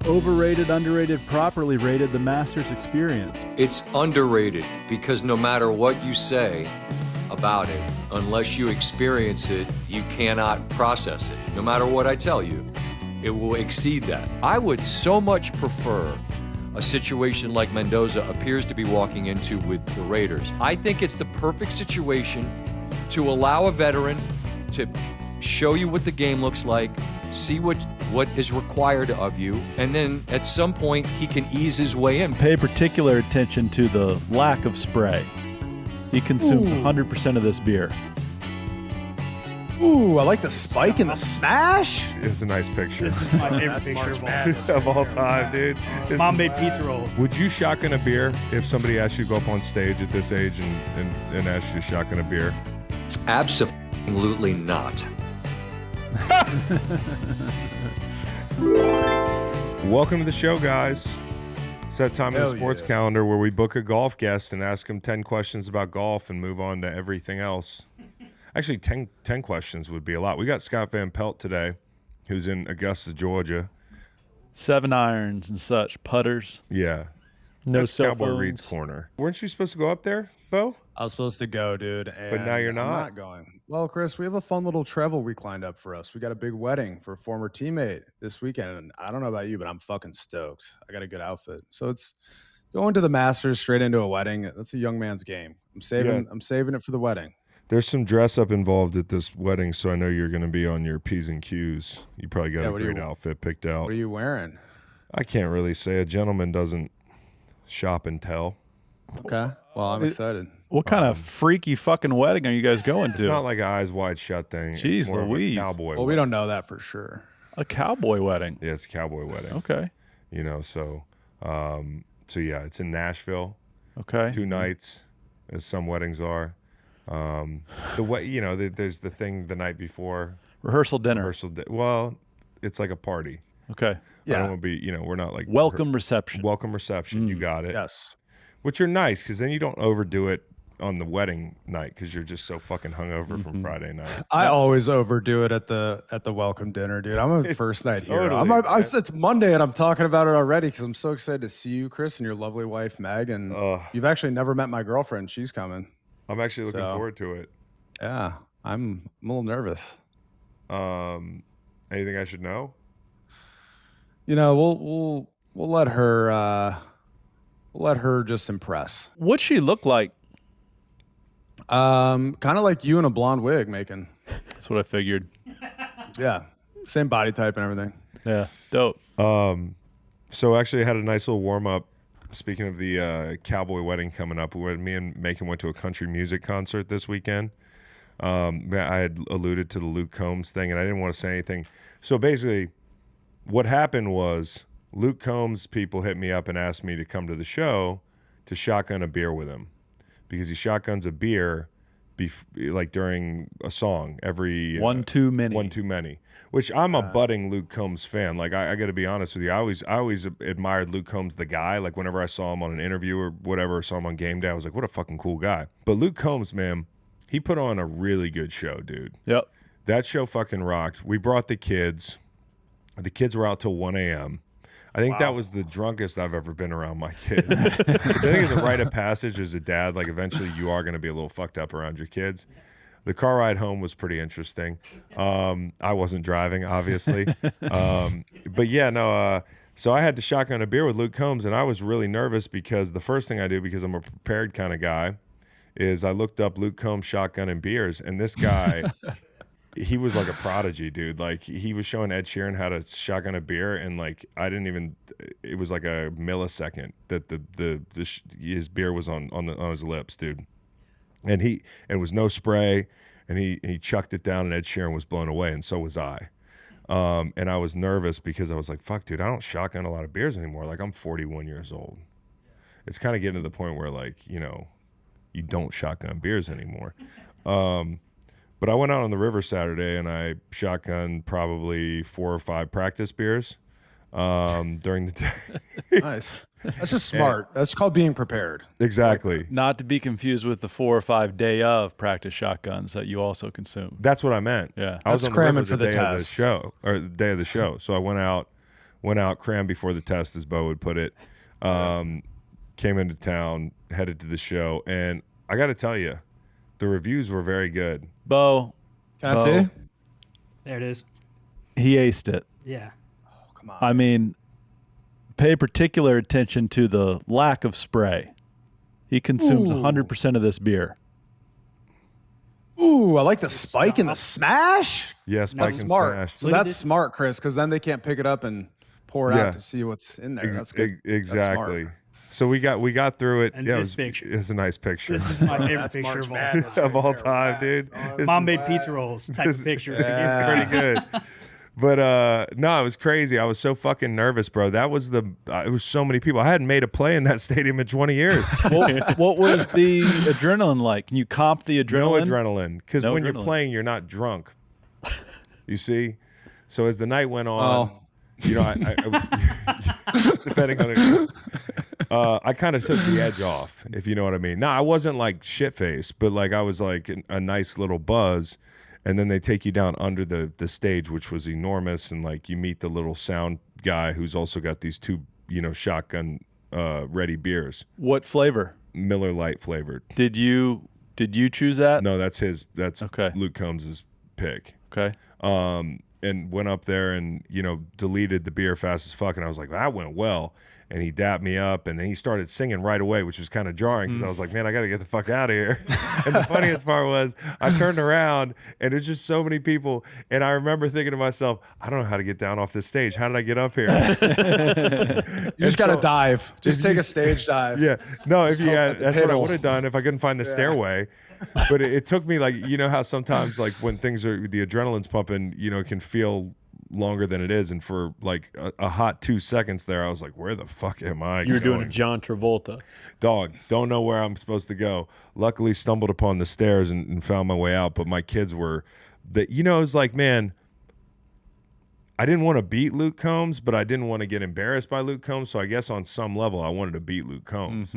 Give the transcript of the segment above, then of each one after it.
Overrated, underrated, properly rated the Masters experience? It's underrated because no matter what you say about it, unless you experience it, you cannot process it. No matter what I tell you, it will exceed that. I would so much prefer a situation like Mendoza appears to be walking into with the Raiders. I think it's the perfect situation to allow a veteran to show you what the game looks like, see what is required of you, and then at some point he can ease his way in. Pay particular attention to the lack of spray. He consumed 100% of this beer. Ooh, I like the spike and the smash. It's a nice picture. This is my favorite picture of all time, dude. Mom made pizza rolls. Would you shotgun a beer if somebody asked you to go up on stage at this age and asked you to shotgun a beer? Absolutely not. Welcome to the show, guys. It's that time of the sports calendar where we book a golf guest and ask them 10 questions about golf and move on to everything else. Actually, 10 questions would be a lot. We got Scott Van Pelt today, who's in Augusta, Georgia. 7 irons and such, putters. Yeah. No That's cell Cowboy phones. Reed's corner. Weren't you supposed to go up there, Beau? I was supposed to go, dude. But now you're I'm not? not going. Well, Chris, we have a fun little travel week lined up for us. We got a big wedding for a former teammate this weekend. And I don't know about you, but I'm fucking stoked. I got a good outfit. So it's going to the Masters straight into a wedding. That's a young man's game. I'm saving it for the wedding. There's some dress up involved at this wedding, so I know you're going to be on your P's and Q's. You probably got a great outfit picked out. What are you wearing? I can't really say. A gentleman doesn't shop and tell. Okay. Well, I'm excited. What kind of freaky fucking wedding are you guys going It's to? not like an eyes wide shut thing. Jeez it's more Louise. of a cowboy Well, we don't know that for sure. A cowboy wedding. Yeah, it's a cowboy wedding. Okay. You know, so yeah, it's in Nashville. Okay. 2 nights, as some weddings are. There's the thing the night before. Rehearsal dinner. Well, it's like a party. Okay. I don't want to be, we're not like Welcome reception. Welcome reception. You got it. Yes. Which are nice because then you don't overdo it on the wedding night because you're just so fucking hungover from Friday night. I always overdo it at the welcome dinner, dude. I'm a first night hero. Totally, It's Monday and I'm talking about it already because I'm so excited to see you, Chris, and your lovely wife, Meg. And you've actually never met my girlfriend. She's coming. I'm actually looking forward to it. Yeah, I'm a little nervous. Anything I should know? We'll let her just impress. What'd she look like? Kind of like you in a blonde wig, Macon. That's what I figured. Yeah, same body type and everything. Yeah, dope. So actually I had a nice little warm up. Speaking of the cowboy wedding coming up, me and Macon went to a country music concert this weekend. I had alluded to the Luke Combs thing, and I didn't want to say anything. So basically, what happened was Luke Combs people hit me up and asked me to come to the show to shotgun a beer with him because he shotguns a beer like during a song every One too many. One too many. Which I'm a budding Luke Combs fan. Like I got to be honest with you, I always admired Luke Combs the guy. Like whenever I saw him on an interview or whatever, or saw him on game day, I was like, what a fucking cool guy. But Luke Combs, man, he put on a really good show, dude. Yep. That show fucking rocked. We brought the kids. The kids were out till 1 a.m. I think that was the drunkest I've ever been around my kids. I think it's a rite of passage as a dad. Like eventually you are going to be a little fucked up around your kids. The car ride home was pretty interesting. I wasn't driving, obviously. But yeah, no. So I had to shotgun a beer with Luke Combs, and I was really nervous because the first thing I do, because I'm a prepared kind of guy, is I looked up Luke Combs shotgun and beers, and this guy, he was like a prodigy, dude. Like he was showing Ed Sheeran how to shotgun a beer, and like it was like a millisecond that his beer was on his lips, dude. And it was no spray, and he chucked it down, and Ed Sheeran was blown away, and so was I. And I was nervous because I was like, fuck, dude, I don't shotgun a lot of beers anymore. Like, I'm 41 years old. It's kind of getting to the point where, like, you don't shotgun beers anymore. But I went out on the river Saturday, and I shotgunned probably 4 or 5 practice beers during the day. Nice. That's just smart. That's called being prepared. Exactly. Not to be confused with the 4 or 5 day of practice shotguns that you also consume. That's what I meant. Yeah. I was That's on cramming the for the day of the test. show, or the day of the show. So I went out Went out, crammed before the test, as Beau would put it. Came into town, headed to the show, and I got to tell you, the reviews were very good. Beau, Can I see? There it is. he aced it. Yeah. Oh, come on. I mean, pay particular attention to the lack of spray. He consumes 100% of this beer. Ooh, I like the spike and the smash. Yeah, spike That's and smart. smash. So that's smart, Chris, because then they can't pick it up and pour it out to see what's in there. That's good. Exactly. That's So we got through it. And yeah, this picture. It's a nice picture This is my favorite That's picture March of all. Madness of right all there. time, Relax, dude. dog. This Mom is made relax. pizza rolls type of picture. Yeah. Pretty good. But no, it was crazy. I was so fucking nervous, bro. That was it was so many people. I hadn't made a play in that stadium in 20 years. What was the adrenaline like? Can you comp the adrenaline? No adrenaline, because No when you're adrenaline. playing, you're not drunk. You see, so as the night went on, you know, I depending on it, I kind of took the edge off, if you know what I mean. No, I wasn't like shit faced, but like I was like a nice little buzz. And then they take you down under the stage, which was enormous, and like you meet the little sound guy who's also got these two, you know, shotgun ready beers, What flavor? Miller Lite flavored. Did you choose that? No, that's his. That's Okay. Luke Combs' pick. Okay. And went up there and, you know, deleted the beer fast as fuck. And I was like, that went well. And he dapped me up, and then he started singing right away, which was kind of jarring because I was like, man, I got to get the fuck out of here. And the funniest part was I turned around, and there's just so many people. And I remember thinking to myself, I don't know how to get down off this stage. How did I get up here? You just got to dive. Just if take you- a stage dive. Yeah. No, if you hope had, that the that's what I pedal- would have done if I couldn't find the stairway. But it took me like, you know how sometimes like when things are, the adrenaline's pumping, you know, it can feel longer than it is. And for like a hot 2 seconds there, I was like, where the fuck am I You were doing a going? John Travolta. Dog, don't know where I'm supposed to go. Luckily stumbled upon the stairs and found my way out. But my kids were, you know, it was like, man, I didn't want to beat Luke Combs, but I didn't want to get embarrassed by Luke Combs. So I guess on some level, I wanted to beat Luke Combs.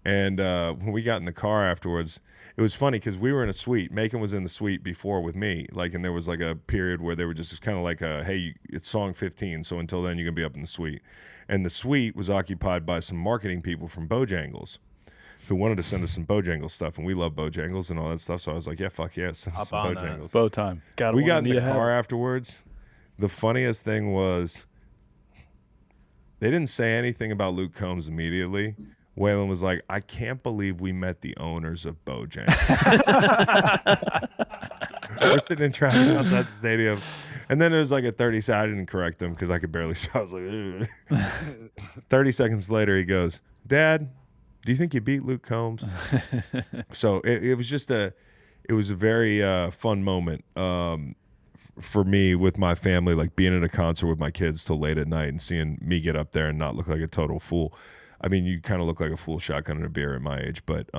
And when we got in the car afterwards, it was funny because we were in a suite. Macon was in the suite before with me. Like, and there was like a period where they were just kind of like, hey, it's song 15. So until then, you're going to be up in the suite. And the suite was occupied by some marketing people from Bojangles who wanted to send us some Bojangles stuff. And we love Bojangles and all that stuff. So I was like, yeah, fuck yeah, send us some on that. Bojangles. Bow time. We got in the car afterwards. The funniest thing was they didn't say anything about Luke Combs immediately. Waylon was like, I can't believe we met the owners of Bojangles. We're sitting in traffic outside the stadium. And then there was like a 30 second, I didn't correct him because I could barely see. I was like, ugh. 30 seconds later, he goes, Dad, do you think you beat Luke Combs? So it was just it was a very fun moment for me with my family, like being at a concert with my kids till late at night and seeing me get up there and not look like a total fool. I mean, you kind of look like a full shotgun and a beer at my age, but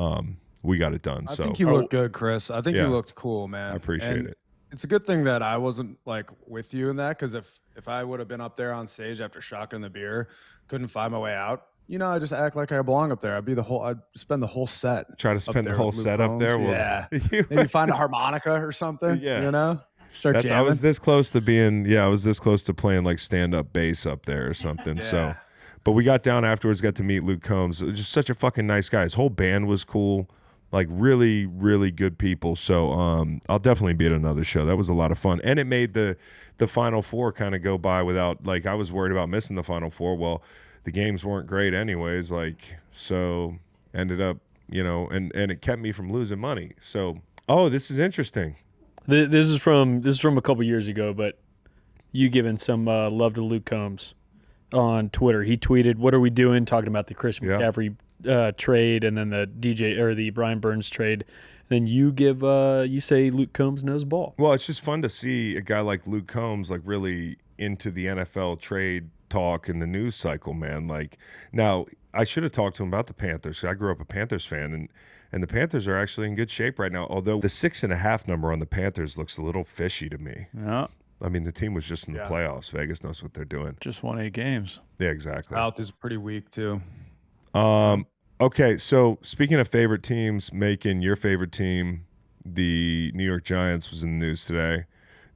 we got it done. I So think you looked good, Chris. I think Yeah. you looked cool, man. I appreciate And it. It's a good thing that I wasn't like with you in that, because if I would have been up there on stage after shotgun the beer, couldn't find my way out, you know, I just act like I belong up there. I'd spend the whole set. Try to up spend the there whole with Luke set up Combs. there. Well, Yeah. you- Maybe find a harmonica or something. Yeah. You know, start I jamming. was this close to playing like stand-up bass up there or something. So, Yeah. but we got down afterwards, got to meet Luke Combs. Just such a fucking nice guy. His whole band was cool. Like really, really good people. So I'll definitely be at another show. That was a lot of fun. And it made the Final Four kind of go by without, like, I was worried about missing the Final Four. Well, the games weren't great anyways. Like, so ended up, you know, and it kept me from losing money. So, this is interesting. This is from a couple years ago, but you giving some love to Luke Combs on Twitter. He tweeted, "What are we doing?" Talking about the Chris Yeah. McCaffrey trade, and then the DJ or the Brian Burns trade. Then you give you say Luke Combs knows ball. Well, it's just fun to see a guy like Luke Combs like really into the NFL trade talk and the news cycle, man. Like, now I should have talked to him about the Panthers. I grew up a Panthers fan, and the Panthers are actually in good shape right now. Although the 6.5 number on the Panthers looks a little fishy to me. Yeah, I mean, the team was just in the Yeah. playoffs. Vegas knows what they're doing. just won 8 games. Yeah, exactly. South is pretty weak too. Okay, so speaking of favorite teams, Macon, your favorite team, the New York Giants, was in the news today.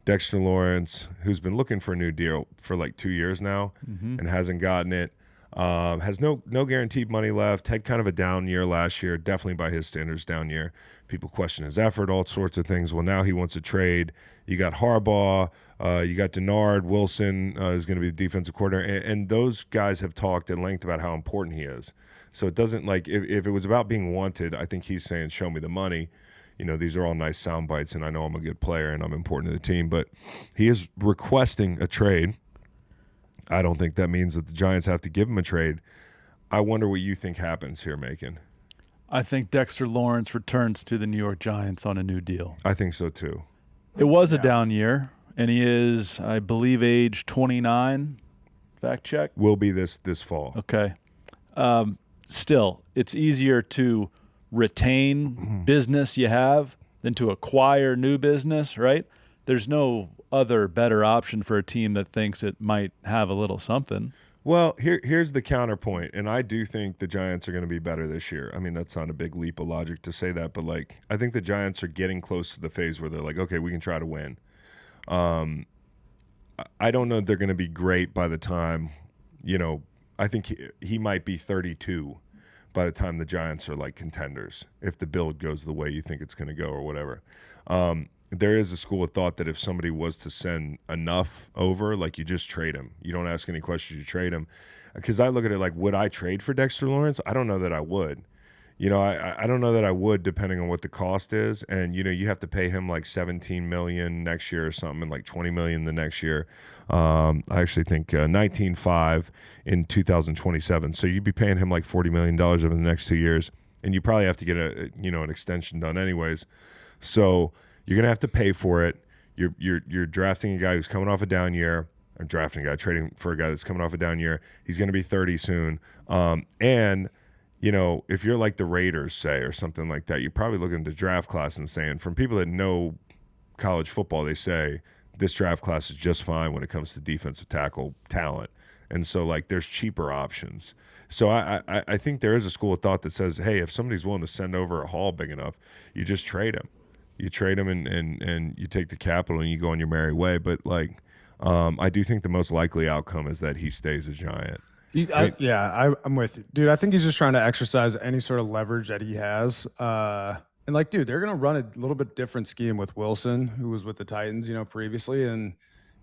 Dexter Lawrence, who's been looking for a new deal for like 2 years now and hasn't gotten it. Has no guaranteed money left. Had kind of a down year last year, definitely by his standards, down year. People question his effort, all sorts of things. Well, now he wants a trade. You got Harbaugh, you got Denard, Wilson is going to be the defensive coordinator, and those guys have talked at length about how important he is. So it doesn't like if it was about being wanted, I think he's saying, show me the money. You know, these are all nice sound bites, and I know I'm a good player and I'm important to the team, but he is requesting a trade. I don't think that means that the Giants have to give him a trade. I wonder what you think happens here, Macon. I think Dexter Lawrence returns to the New York Giants on a new deal. I think so too. It was a down year, and he is, I believe, age 29. Fact check. Will be this fall. Okay. Still, it's easier to retain business you have than to acquire new business, right? There's no other better option for a team that thinks it might have a little something. Well, here's the counterpoint, and I do think the Giants are going to be better this year. I mean, that's not a big leap of logic to say that, but like I think the Giants are getting close to the phase where they're like, okay, we can try to win. I don't know if they're going to be great by the time, you know, I think he might be 32 by the time the Giants are like contenders, if the build goes the way you think it's going to go or whatever. There is a school of thought that if somebody was to send enough over, like you just trade him. You don't ask any questions, you trade him. Because I look at it like, would I trade for Dexter Lawrence? I don't know that I would. You know, I don't know that I would, depending on what the cost is. And, you know, you have to pay him like $17 million next year or something, and like $20 million the next year. I actually think $19.5 in 2027. So you'd be paying him like $40 million over the next 2 years. And you probably have to get an extension done anyways. So you're going to have to pay for it. You're drafting a guy who's coming off a down year, or drafting a guy, trading for a guy that's coming off a down year. He's going to be 30 soon. And, you know, if you're like the Raiders, say, or something like that, you're probably looking at the draft class and saying, from people that know college football, they say this draft class is just fine when it comes to defensive tackle talent. And so, like, there's cheaper options. So I think there is a school of thought that says, hey, if somebody's willing to send over a haul big enough, you just trade him. You trade him and you take the capital and you go on your merry way. But, like, I do think the most likely outcome is that he stays a Giant. I'm with you. Dude, I think he's just trying to exercise any sort of leverage that he has. And, like, dude, they're going to run a little bit different scheme with Wilson, who was with the Titans, you know, previously. And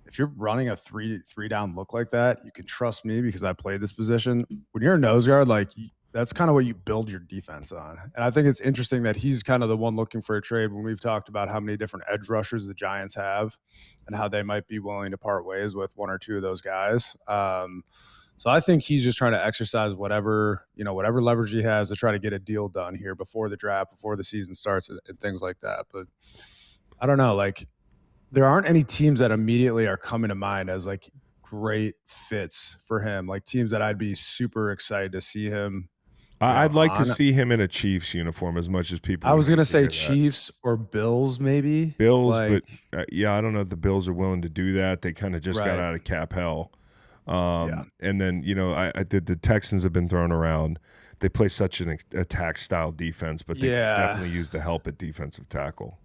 if you're running a three down look like that, you can trust me because I played this position. When you're a nose guard, like, that's kind of what you build your defense on. And I think it's interesting that he's kind of the one looking for a trade when we've talked about how many different edge rushers the Giants have and how they might be willing to part ways with one or two of those guys. So I think he's just trying to exercise whatever leverage he has to try to get a deal done here before the draft, before the season starts and things like that. But I don't know, like, there aren't any teams that immediately are coming to mind as like great fits for him, like teams that I'd be super excited to see him. I'd like to see him in a Chiefs uniform as much as people. I was going to say Chiefs or Bills, maybe. Bills, like, but I don't know if the Bills are willing to do that. They kind of just got out of cap hell. And then, you know, I did the Texans have been thrown around. They play such an attack style defense, but they definitely use the help at defensive tackle.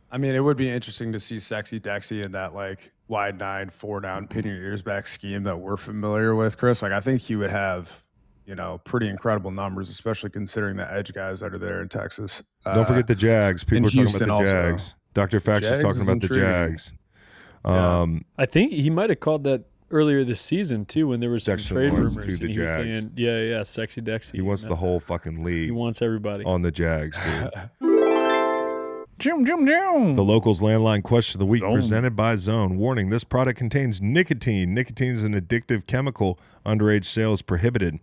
I mean, it would be interesting to see Sexy Dexy in that like wide 9, 4 down, pin your ears back scheme that we're familiar with, Chris. Like, I think he would have, you know, pretty incredible numbers, especially considering the edge guys that are there in Texas. Don't forget the Jags. People are talking Houston about the also. Jags. Dr. Fax is talking about the Jags. I think he might have called that earlier this season too, when there was some Dexter trade Lawrence rumors. to the And he was Jags. saying, Sexy Dexy. He wants the whole fucking league. He wants everybody on the Jags, dude. Jum, jum, jum. The locals landline question of the week Zone. presented by Zone. Warning, this product contains nicotine. Nicotine is an addictive chemical. Underage sales prohibited.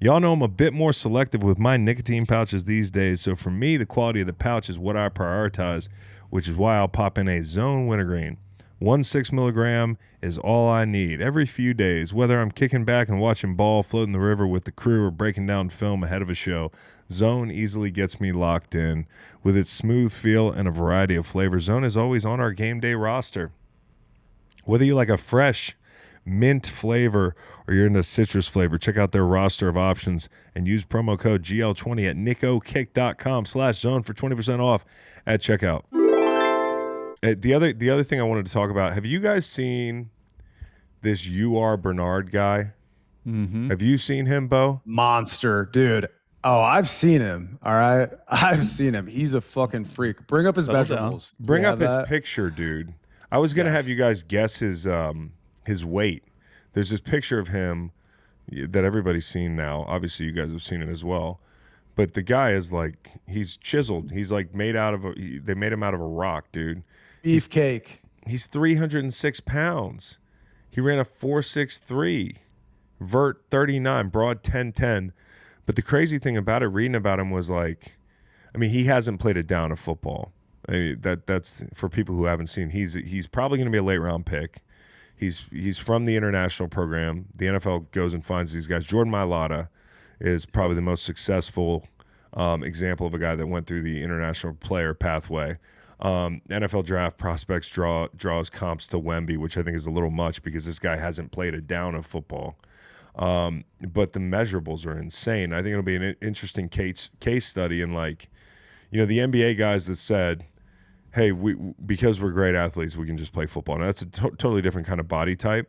Y'all know I'm a bit more selective with my nicotine pouches these days, so for me, the quality of the pouch is what I prioritize, which is why I'll pop in a Zone Wintergreen. 1 6 milligram is all I need every few days, whether I'm kicking back and watching ball, floating the river with the crew, or breaking down film ahead of a show. Zone easily gets me locked in. With its smooth feel and a variety of flavors, Zone is always on our game day roster. Whether you like a fresh mint flavor or you're into citrus flavor, check out their roster of options and use promo code GL20 at nicokick.com/zone for 20% off at checkout. The other thing I wanted to talk about, have you guys seen this Uar Bernard guy? Mm-hmm. Have you seen him, Beau? Monster, dude. Oh, I've seen him. All right. I've seen him. He's a fucking freak. Bring up his Settle down. measurables. Bring You up have his that? picture, dude. I was gonna Yes. have you guys guess his weight. There's this picture of him that everybody's seen now. Obviously, you guys have seen it as well. But the guy is like, he's chiseled. He's like made out of they made him out of a rock, dude. Beefcake. He's 306 pounds. He ran a 4.63, vert 39, broad 10.10. But the crazy thing about it, reading about him, was like, I mean, he hasn't played a down of football. I mean, that's for people who haven't seen. He's probably going to be a late round pick. He's from the international program. The NFL goes and finds these guys. Jordan Mailata is probably the most successful example of a guy that went through the international player pathway. NFL draft prospects draws comps to Wemby, which I think is a little much because this guy hasn't played a down of football. But the measurables are insane. I think it'll be an interesting case study. And like, you know, the NBA guys that said, hey, because we're great athletes, we can just play football. Now that's a totally different kind of body type,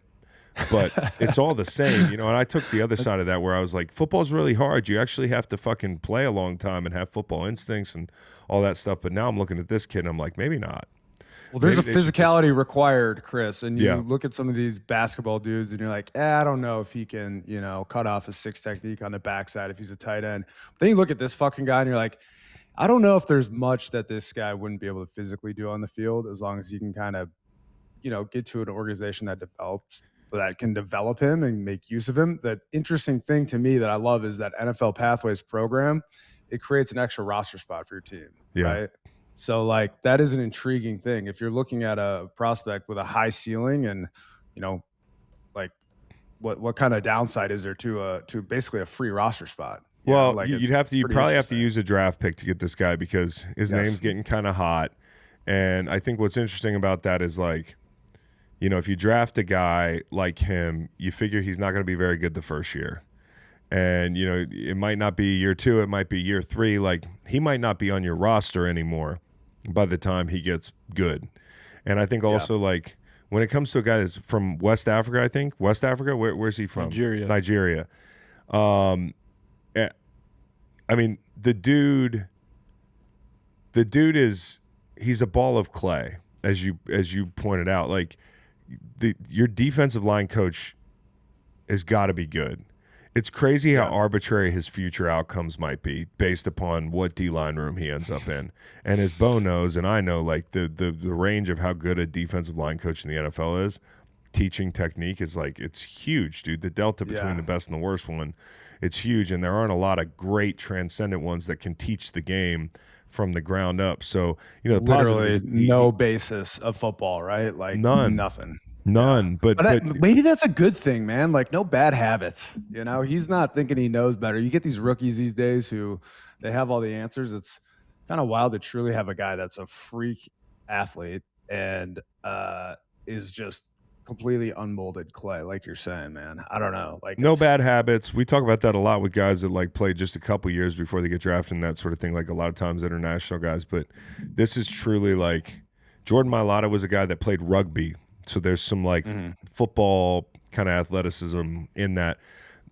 but it's all the same, you know. And I took the other side of that where I was like, football's really hard. You actually have to fucking play a long time and have football instincts and all that stuff. But now I'm looking at this kid and I'm like, maybe not. Well, there's Maybe a they should physicality required, Chris, and you Yeah. look at some of these basketball dudes, and you're like, I don't know if he can, you know, cut off a 6 technique on the backside if he's a tight end. But then you look at this fucking guy, and you're like, I don't know if there's much that this guy wouldn't be able to physically do on the field as long as he can kind of, you know, get to an organization that can develop him and make use of him. The interesting thing to me that I love is that NFL Pathways program, it creates an extra roster spot for your team, Yeah. right? So like that is an intriguing thing. If you're looking at a prospect with a high ceiling and, you know, like what kind of downside is there to basically a free roster spot? You know, Well, like you'd it's probably have to interesting. use a draft pick to get this guy because his Yes. name's getting kind of hot. And I think what's interesting about that is like, you know, if you draft a guy like him, you figure he's not going to be very good the first year. And, you know, it might not be year 2, it might be year 3. Like, he might not be on your roster anymore by the time he gets good. And I think also, like, when it comes to a guy that's from West Africa, I think. West Africa? Where's he from? Nigeria. I mean, the dude he's a ball of clay, as you pointed out. Like, your defensive line coach has got to be good. It's crazy how arbitrary his future outcomes might be based upon what D-line room he ends up in. And as Beau knows, and I know, like the range of how good a defensive line coach in the NFL is, teaching technique is like, it's huge, dude. The delta between the best and the worst one, it's huge. And there aren't a lot of great transcendent ones that can teach the game from the ground up. So, you know, the Literally positive- no basis of football, right? Like nothing. None. But Maybe that's a good thing, man. Like no bad habits. You know, he's not thinking he knows better. You get these rookies these days who they have all the answers. It's kind of wild to truly have a guy that's a freak athlete and is just completely unmolded clay, like you're saying, man. I don't know. Like no bad habits. We talk about that a lot with guys that like play just a couple years before they get drafted and that sort of thing. Like a lot of times international guys, but this is truly like Jordan Mailata was a guy that played rugby. So there's some like football kind of athleticism in that.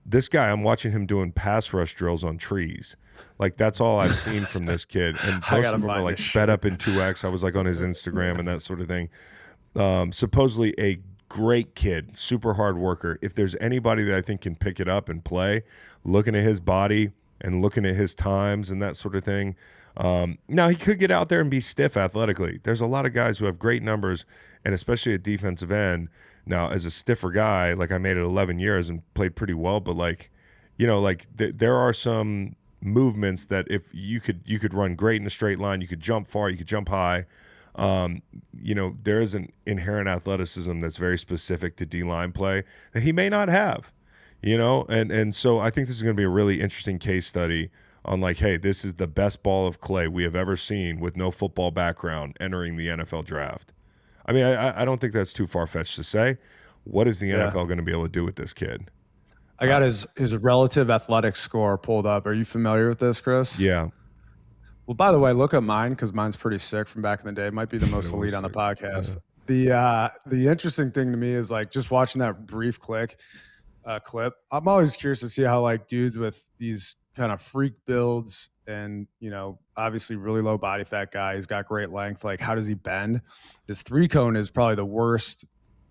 This guy, I'm watching him doing pass rush drills on trees. Like that's all I've seen from this kid. And most of them are like sped up in 2X. I was like on his Instagram and that sort of thing. Supposedly a great kid, super hard worker. If there's anybody that I think can pick it up and play, looking at his body and looking at his times and that sort of thing. Now he could get out there and be stiff athletically. There's a lot of guys who have great numbers, and especially at defensive end. Now, as a stiffer guy, like I made it 11 years and played pretty well, but like, you know, like there are some movements that if you could run great in a straight line, you could jump far, you could jump high. You know, there is an inherent athleticism that's very specific to D-line play that he may not have, you know? And so I think this is going to be a really interesting case study on like, hey, this is the best ball of clay we have ever seen with no football background entering the NFL draft. I mean, I don't think that's too far-fetched to say. What is the NFL going to be able to do with this kid? I got his relative athletic score pulled up. Are you familiar with this, Chris? Yeah. Well, by the way, look at mine because mine's pretty sick from back in the day. It might be the most elite on the podcast. Yeah. The interesting thing to me is like just watching that brief clip. I'm always curious to see how like dudes with these kind of freak builds and, you know, obviously really low body fat guy. He's got great length. Like, how does he bend? His 3-cone is probably the worst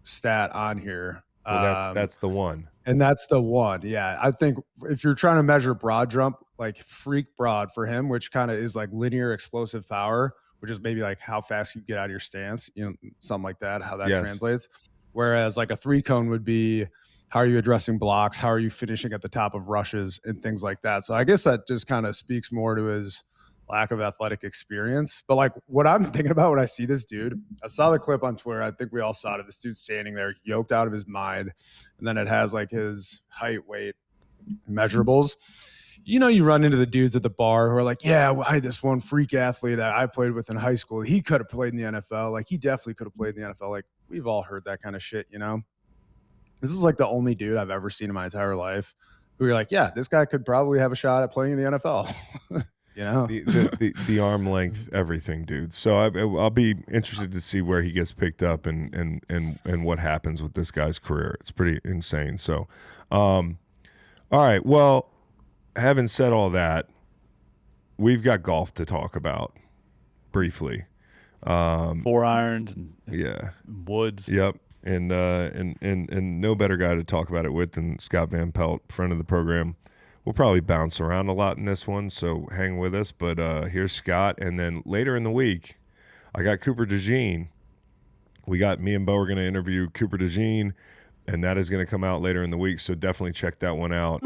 stat on here. Well, that's the one. And that's the one. Yeah. I think if you're trying to measure broad jump, like freak broad for him, which kind of is like linear explosive power, which is maybe like how fast you get out of your stance, you know, something like that, how that translates. Whereas like a 3-cone would be, how are you addressing blocks? How are you finishing at the top of rushes and things like that? So I guess that just kind of speaks more to his lack of athletic experience. But like what I'm thinking about when I see this dude, I saw the clip on Twitter. I think we all saw it. This dude standing there, yoked out of his mind. And then it has like his height, weight measurables. You know, you run into the dudes at the bar who are like, yeah, well, I had this one freak athlete that I played with in high school. He could have played in the NFL. Like he definitely could have played in the NFL. Like we've all heard that kind of shit, you know? This is like the only dude I've ever seen in my entire life who you're like, yeah, this guy could probably have a shot at playing in the NFL. You know, the arm length, everything, dude. So I'll be interested to see where he gets picked up and what happens with this guy's career. It's pretty insane. So, all right. Well, having said all that, we've got golf to talk about briefly. 4 irons and woods. Yep. And no better guy to talk about it with than Scott Van Pelt, friend of the program. We'll probably bounce around a lot in this one, so hang with us. But here's Scott, and then later in the week, I got Cooper DeJean. Me and Beau are going to interview Cooper DeJean, and that is going to come out later in the week, so definitely check that one out.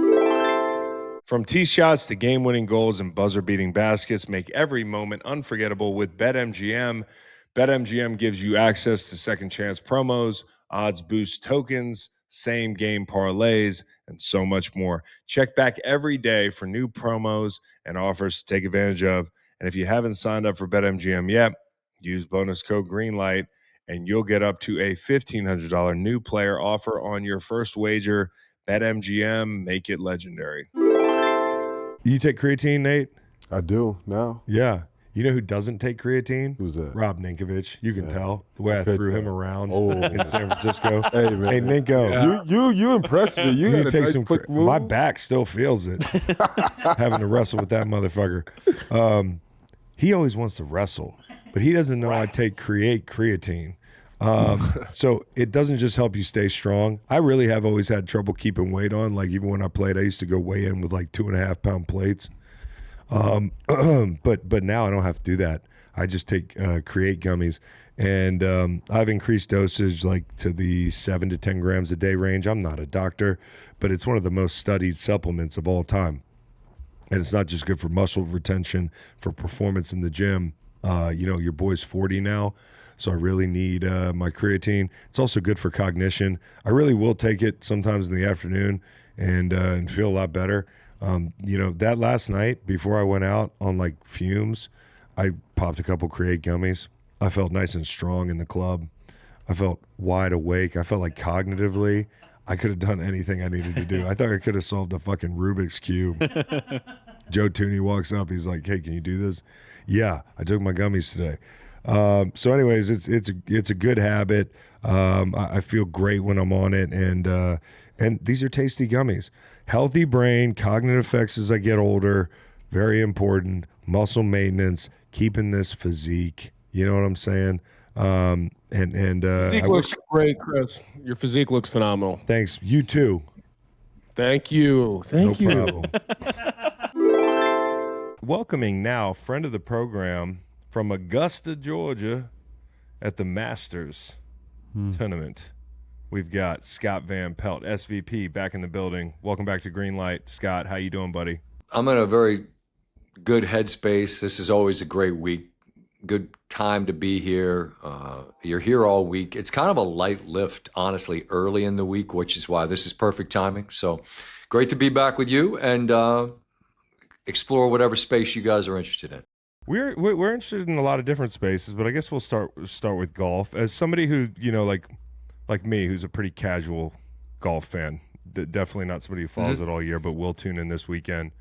From tee shots to game-winning goals and buzzer-beating baskets, make every moment unforgettable with BetMGM. BetMGM gives you access to second-chance promos, odds boost tokens, same-game parlays, and so much more. Check back every day for new promos and offers to take advantage of. And if you haven't signed up for BetMGM yet, use bonus code GREENLIGHT, and you'll get up to a $1,500 new player offer on your first wager. BetMGM, make it legendary. You take creatine, Nate? I do now. Yeah. You know who doesn't take creatine? Who's that? Rob Ninkovich. You can tell the way I threw him around in San Francisco. Hey, man. Hey, Ninko. Yeah. You impressed me. You had a take nice some quick move. My back still feels it. Having to wrestle with that motherfucker. He always wants to wrestle, but he doesn't know I take creatine. So it doesn't just help you stay strong. I really have always had trouble keeping weight on. Like even when I played, I used to go weigh in with like 2.5 pound plates. But now I don't have to do that. I just take Create gummies, and I've increased dosage like to the 7 to 10 grams a day range. I'm not a doctor, but it's one of the most studied supplements of all time, and it's not just good for muscle retention, for performance in the gym. You know, your boy's 40 now, so I really need my creatine. It's also good for cognition. I really will take it sometimes in the afternoon and feel a lot better. You know, that last night before I went out on like fumes, I popped a couple Create gummies. I felt nice and strong in the club. I felt wide awake. I felt like cognitively I could have done anything I needed to do. I thought I could have solved a fucking Rubik's Cube. Joe Tooney walks up. He's like, hey, can you do this? Yeah, I took my gummies today. So anyways, it's a good habit. I feel great when I'm on it. And these are tasty gummies. Healthy brain, cognitive effects as I get older, very important. Muscle maintenance, keeping this physique. You know what I'm saying? Physique looks great, Chris. Your physique looks phenomenal. Thanks. You too. Thank you. Thank you. No problem. Welcoming now, friend of the program from Augusta, Georgia, at the Masters tournament. We've got Scott Van Pelt, SVP, back in the building. Welcome back to Green Light. Scott, how you doing, buddy? I'm in a very good headspace. This is always a great week. Good time to be here. You're here all week. It's kind of a light lift, honestly, early in the week, which is why this is perfect timing. So great to be back with you and explore whatever space you guys are interested in. We're interested in a lot of different spaces, but I guess we'll start with golf. As somebody who, you know, like me, who's a pretty casual golf fan, definitely not somebody who follows it all year, but will tune in this weekend.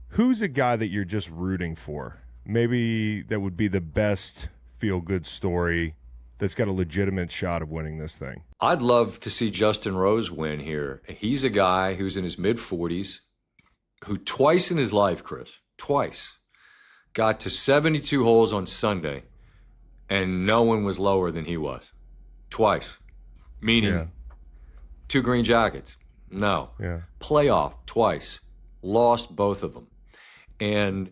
Who's a guy that you're just rooting for? Maybe that would be the best feel-good story that's got a legitimate shot of winning this thing. I'd love to see Justin Rose win here. He's a guy who's in his mid-40s, who twice in his life, Chris, twice, got to 72 holes on Sunday, and no one was lower than he was. Twice. Meaning 2 green jackets. No. Yeah. Playoff twice. Lost both of them. And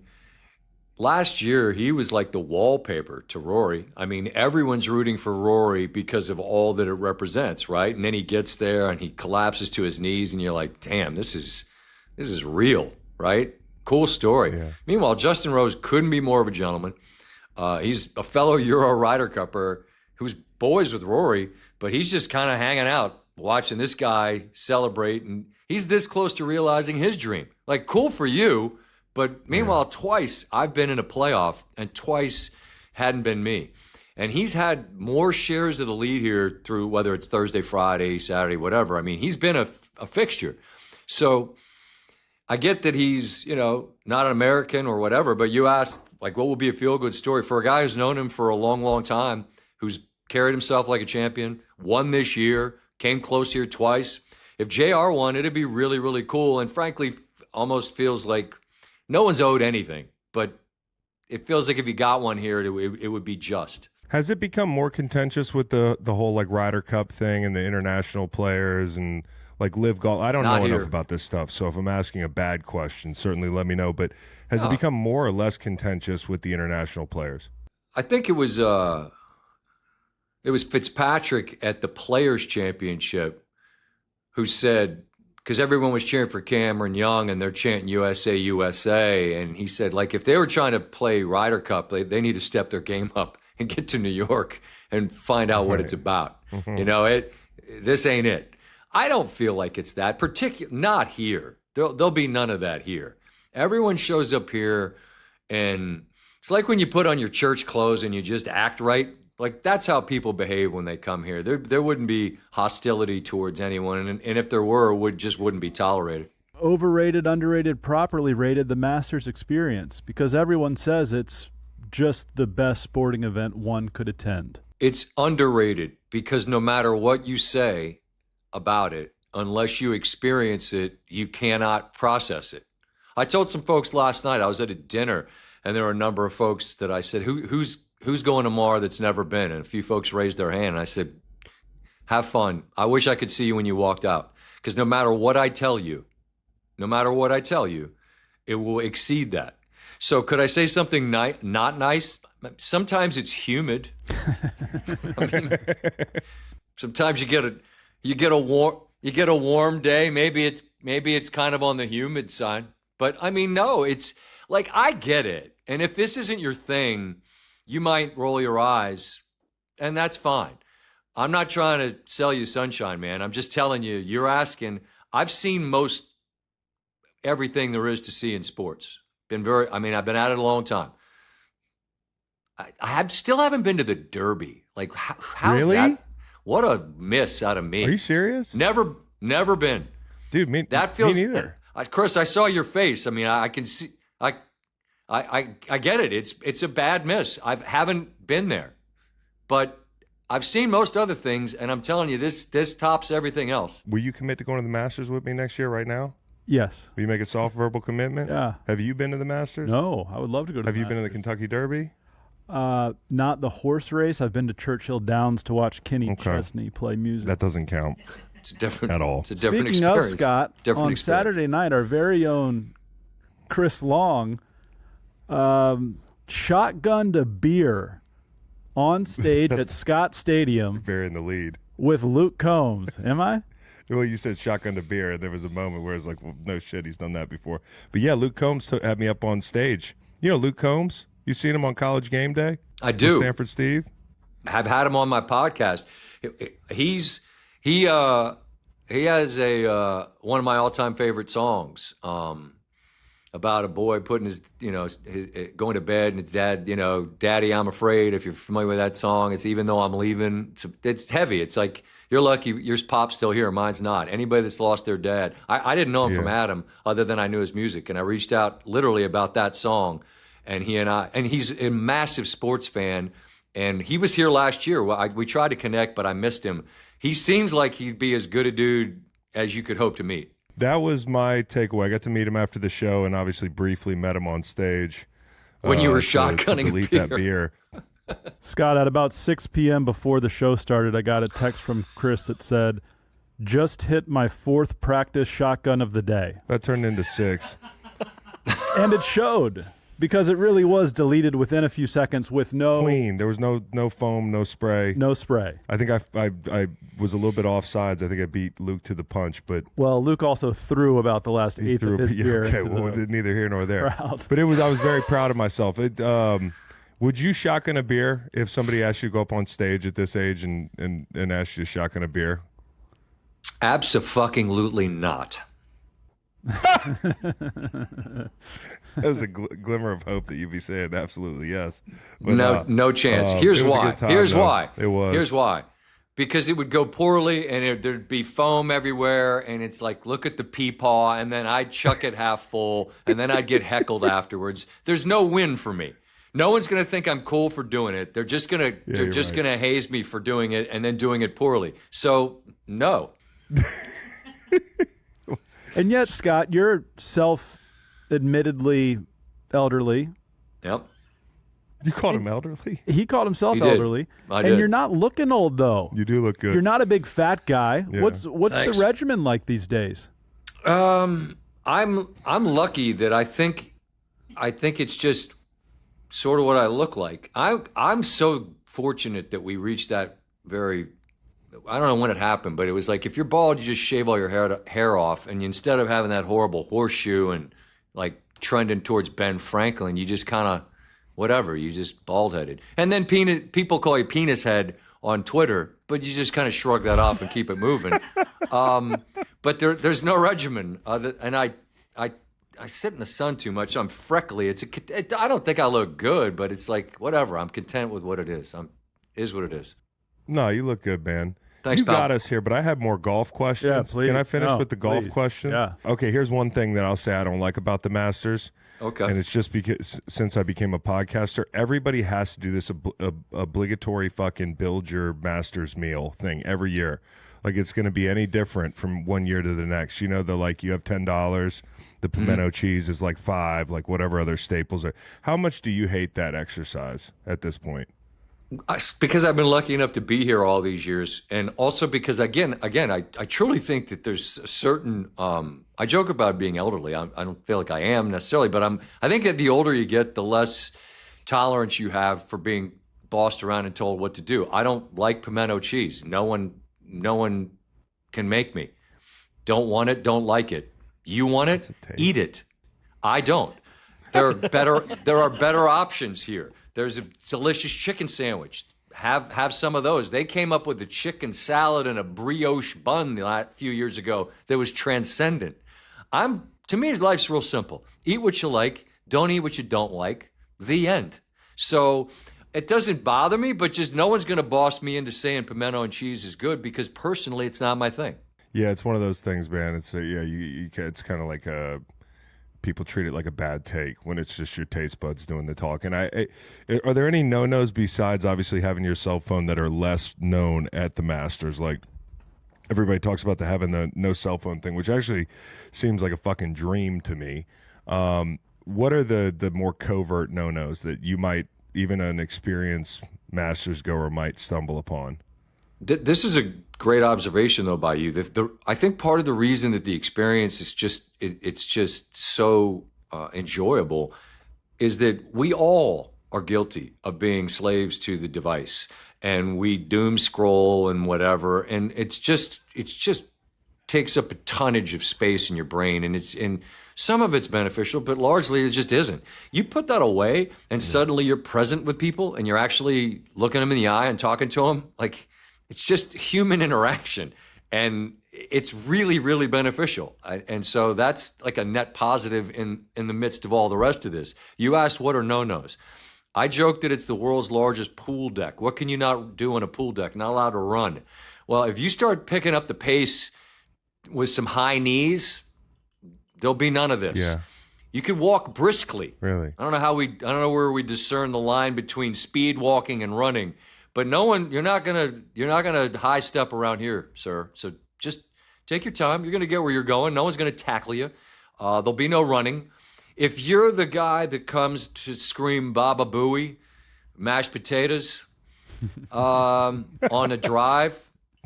last year, he was like the wallpaper to Rory. I mean, everyone's rooting for Rory because of all that it represents, right? And then he gets there and he collapses to his knees, and you're like, damn, this is real, right? Cool story. Yeah. Meanwhile, Justin Rose couldn't be more of a gentleman. He's a fellow Euro Ryder Cupper who's boys with Rory, but he's just kind of hanging out, watching this guy celebrate, and he's this close to realizing his dream. Like, cool for you, but meanwhile, twice I've been in a playoff, and twice hadn't been me. And he's had more shares of the lead here through whether it's Thursday, Friday, Saturday, whatever. I mean, he's been a fixture. So I get that he's, not an American or whatever, but you asked, like, what will be a feel-good story for a guy who's known him for a long, long time, who's carried himself like a champion, won this year, came close here twice. If JR won, it'd be really, really cool. And frankly, almost feels like no one's owed anything, but it feels like if he got one here, it would be just. Has it become more contentious with the whole like Ryder Cup thing and the international players and like live golf? I don't Not know here. enough about this stuff, so if I'm asking a bad question, certainly let me know. But has it become more or less contentious with the international players? I think it was Fitzpatrick at the Players Championship who said, because everyone was cheering for Cameron Young and they're chanting USA, USA. And he said, like, if they were trying to play Ryder Cup, they need to step their game up and get to New York and find out what it's about. This ain't it. I don't feel like it's that, not here. There'll be none of that here. Everyone shows up here, and it's like when you put on your church clothes and you just act right. Like, that's how people behave when they come here. There wouldn't be hostility towards anyone, and if there were, it wouldn't be tolerated. Overrated, underrated, properly rated the Masters experience, because everyone says it's just the best sporting event one could attend. It's underrated because no matter what you say about it, unless you experience it, you cannot process it. I told some folks last night, I was at a dinner, and there were a number of folks that I said, who's going tomorrow that's never been? And a few folks raised their hand, and I said, have fun. I wish I could see you when you walked out, because no matter what I tell you, it will exceed that. So could I say something not nice? Sometimes it's humid. I mean, sometimes you get a warm day. Maybe it's kind of on the humid side. But I mean, no, it's like, I get it. And if this isn't your thing, you might roll your eyes, and that's fine. I'm not trying to sell you sunshine, man. I'm just telling you, you're asking. I've seen most everything there is to see in sports. I've been at it a long time. I still haven't been to the Derby. Like, how's Really? that? What a miss out of me. Are you serious? Never been. Dude, That feels. me neither. Chris, I saw your face. I mean, I can see. I get it. It's a bad miss. I haven't been there, but I've seen most other things, and I'm telling you, this tops everything else. Will you commit to going to the Masters with me next year right now? Yes. Will you make a soft verbal commitment? Yeah. Have you been to the Masters? No, I would love to go to Have the you been to the Masters. Kentucky Derby? Not the horse race. I've been to Churchill Downs to watch Kenny Okay. Chesney play music. That doesn't count It's a different at all. It's a different Speaking experience. of, Scott, Different on experience. Saturday night, our very own Chris Long shotgunned a beer on stage at Scott Stadium Very in the lead. with Luke Combs. Am I? Well, you said shotgun to beer, and there was a moment where it's like, well, no shit, he's done that before. But yeah, Luke Combs had me up on stage. You know Luke Combs? You seen him on College Game Day? I do. With Stanford Steve? I've had him on my podcast. He has a one of my all-time favorite songs. about a boy putting his going to bed and his dad, Daddy, I'm afraid. If you're familiar with that song, it's even though I'm leaving. It's heavy. It's like, you're lucky your pop's still here, mine's not. Anybody that's lost their dad. I didn't know him from Adam other than I knew his music. And I reached out literally about that song. And he's a massive sports fan. And he was here last year. We tried to connect, but I missed him. He seems like he'd be as good a dude as you could hope to meet. That was my takeaway. I got to meet him after the show and obviously briefly met him on stage. When you were shotgunning to delete that beer. Scott, at about 6 p.m. before the show started, I got a text from Chris that said, just hit my 4th practice shotgun of the day. That turned into 6. And it showed, because it really was deleted within a few seconds with no... Clean. There was no foam, no spray. No spray. I think I was a little bit offsides. I think I beat Luke to the punch, but... Well, Luke also threw about the last eighth of his beer. Okay, well, neither here nor there. Crowd. But I was very proud of myself. Would you shotgun a beer if somebody asked you to go up on stage at this age and asked you to shotgun a beer? Abso-fucking-lutely not. There's a glimmer of hope that you'd be saying absolutely yes. But no chance. Here's why. Here's why. It was. Here's why. Because it would go poorly and there'd be foam everywhere, and it's like, look at the peepaw, and then I'd chuck it half full, and then I'd get heckled afterwards. There's no win for me. No one's gonna think I'm cool for doing it. They're just gonna gonna haze me for doing it and then doing it poorly. So no. And yet, Scott, you're self-admittedly elderly. Yep. You called him elderly? He called himself elderly. I did. And you're not looking old, though. You do look good. You're not a big fat guy. Yeah. What's Thanks. the regimen like these days? I'm lucky that I think it's just sort of what I look like. I'm so fortunate that we reached that I don't know when it happened, but it was like, if you're bald, you just shave all your hair off, and instead of having that horrible horseshoe and like trending towards Ben Franklin, you just kind of whatever, you just bald-headed. And then people call you penis head on Twitter, but you just kind of shrug that off and keep it moving. But there's no regimen, and I sit in the sun too much. So I'm freckly. I don't think I look good, but it's like, whatever. I'm content with what it is. Is what it is. No, you look good, man. Thanks, you pal. got us here, but I have more golf questions. Yeah, please. Can I finish with the golf please. questions? Yeah. Okay, here's one thing that I'll say I don't like about the Masters. Okay. And it's just because since I became a podcaster, everybody has to do this obligatory fucking build your Masters meal thing every year. Like, it's going to be any different from one year to the next. You have $10, the pimento cheese is like $5, like whatever other staples are. How much do you hate that exercise at this point? Because I've been lucky enough to be here all these years, and also because again, I truly think that there's a certain. I joke about being elderly. I don't feel like I am necessarily, but I think that the older you get, the less tolerance you have for being bossed around and told what to do. I don't like pimento cheese. No one can make me. Don't want it. Don't like it. You want it? Eat it. I don't. There are better options here. There's a delicious chicken sandwich. Have some of those. They came up with a chicken salad and a brioche bun a few years ago that was transcendent. To me, life's real simple. Eat what you like. Don't eat what you don't like. The end. So it doesn't bother me, but just no one's going to boss me into saying pimento and cheese is good, because personally, it's not my thing. Yeah, it's one of those things, man. It's it's kind of like people treat it like a bad take when it's just your taste buds doing the talking. Are there any no-nos besides obviously having your cell phone that are less known at the Masters? Like, everybody talks about having the no cell phone thing, which actually seems like a fucking dream to me. What are the more covert no-nos that you might, even an experienced Masters goer might stumble upon? This is a great observation, though, by you. I think part of the reason that the experience is it's just so enjoyable is that we all are guilty of being slaves to the device, and we doom scroll and whatever, and it's just takes up a tonnage of space in your brain, and some of it's beneficial, but largely it just isn't. You put that away, and suddenly you're present with people, and you're actually looking them in the eye and talking to them like. It's just human interaction, and it's really, really beneficial. And so that's like a net positive in the midst of all the rest of this. You asked what are no-nos. I joked that it's the world's largest pool deck. What can you not do on a pool deck? Not allowed to run. Well, if you start picking up the pace with some high knees, there'll be none of this. Yeah. You can walk briskly. Really? I don't know where we discern the line between speed walking and running, but you're not gonna high step around here, sir. So just take your time. You're gonna get where you're going. No one's gonna tackle you. There'll be no running. If you're the guy that comes to scream Baba Booey, mashed potatoes, on a drive,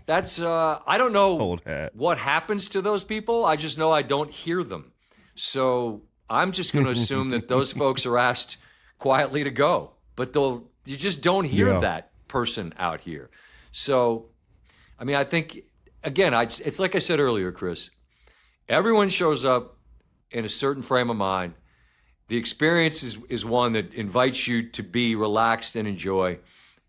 that's I don't know what happens to those people. I just know I don't hear them. So I'm just going to assume that those folks are asked quietly to go, but you just don't hear that person out here. So, I mean, I think, again, it's like I said earlier, Chris, everyone shows up in a certain frame of mind. The experience is one that invites you to be relaxed and enjoy,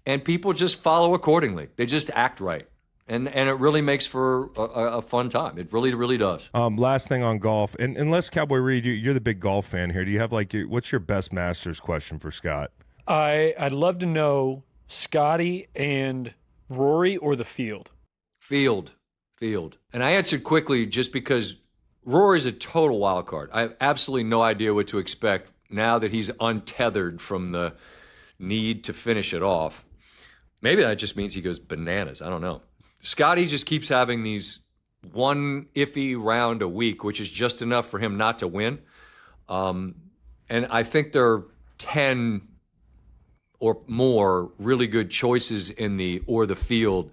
and people just follow accordingly. They just act right. And it really makes for a fun time. It really, really does. Last thing on golf, and unless Cowboy Reed, you're the big golf fan here. Do you have what's your best Masters question for Scott? I'd love to know Scotty and Rory or the field. Field. And I answered quickly just because Rory's a total wild card. I have absolutely no idea what to expect now that he's untethered from the need to finish it off. Maybe that just means he goes bananas. I don't know. Scotty just keeps having these one iffy round a week, which is just enough for him not to win. And I think there are 10 or more really good choices in the field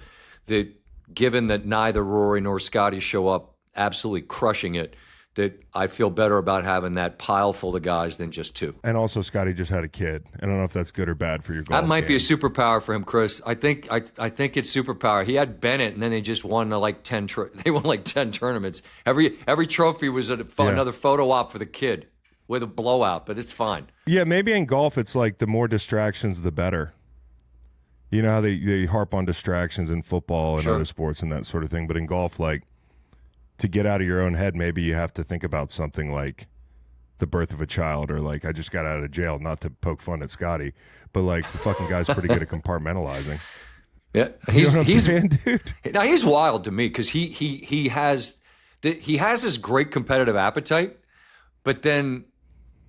that, given that neither Rory nor Scotty show up absolutely crushing it, that I feel better about having that pile full of guys than just two. And also, Scotty just had a kid. I don't know if that's good or bad for your golf. That might be a superpower for him, Chris. I think it's superpower. He had Bennett, and then they just won like 10. They won like 10 tournaments. Every trophy was another photo op for the kid with a blowout, but it's fine. Yeah, maybe in golf it's like the more distractions, the better. You know how they harp on distractions in football and other sports and that sort of thing, but in golf, like, to get out of your own head, maybe you have to think about something like the birth of a child, or like, I just got out of jail, not to poke fun at Scotty, but like, the fucking guy's pretty good at compartmentalizing. Yeah, he's dude. Now he's wild to me because he has this great competitive appetite, but then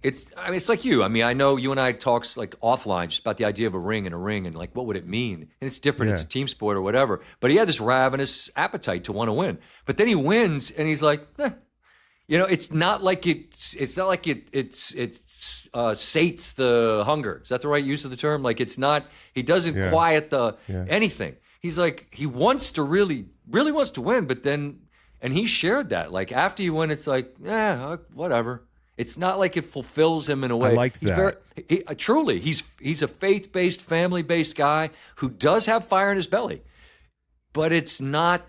it's like you. I mean, I know you and I talks like offline just about the idea of a ring and like what would it mean? And it's different. Yeah. It's a team sport or whatever. But he had this ravenous appetite to want to win. But then he wins and he's like, it's not like it sates the hunger. Is that the right use of the term? Like it's not. He doesn't quiet anything. He's like he wants to really wants to win. But then and he shared that. Like after you win, it's like whatever. It's not like it fulfills him in a way. I like that. Truly, he's a faith-based, family-based guy who does have fire in his belly, but it's not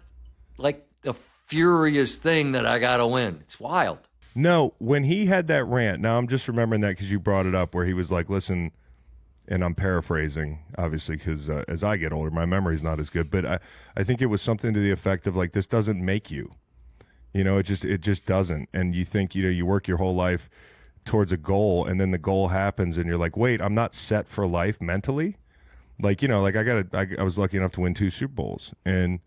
like a furious thing that I gotta win. It's wild. No, when he had that rant, now I'm just remembering that because you brought it up, where he was like, listen, and I'm paraphrasing, obviously, because as I get older, my memory's not as good, but I think it was something to the effect of like, this doesn't make you. You know, it just doesn't. And you think, you work your whole life towards a goal, and then the goal happens and you're like, wait, I'm not set for life mentally. Like, like I was lucky enough to win 2 Super Bowls. And,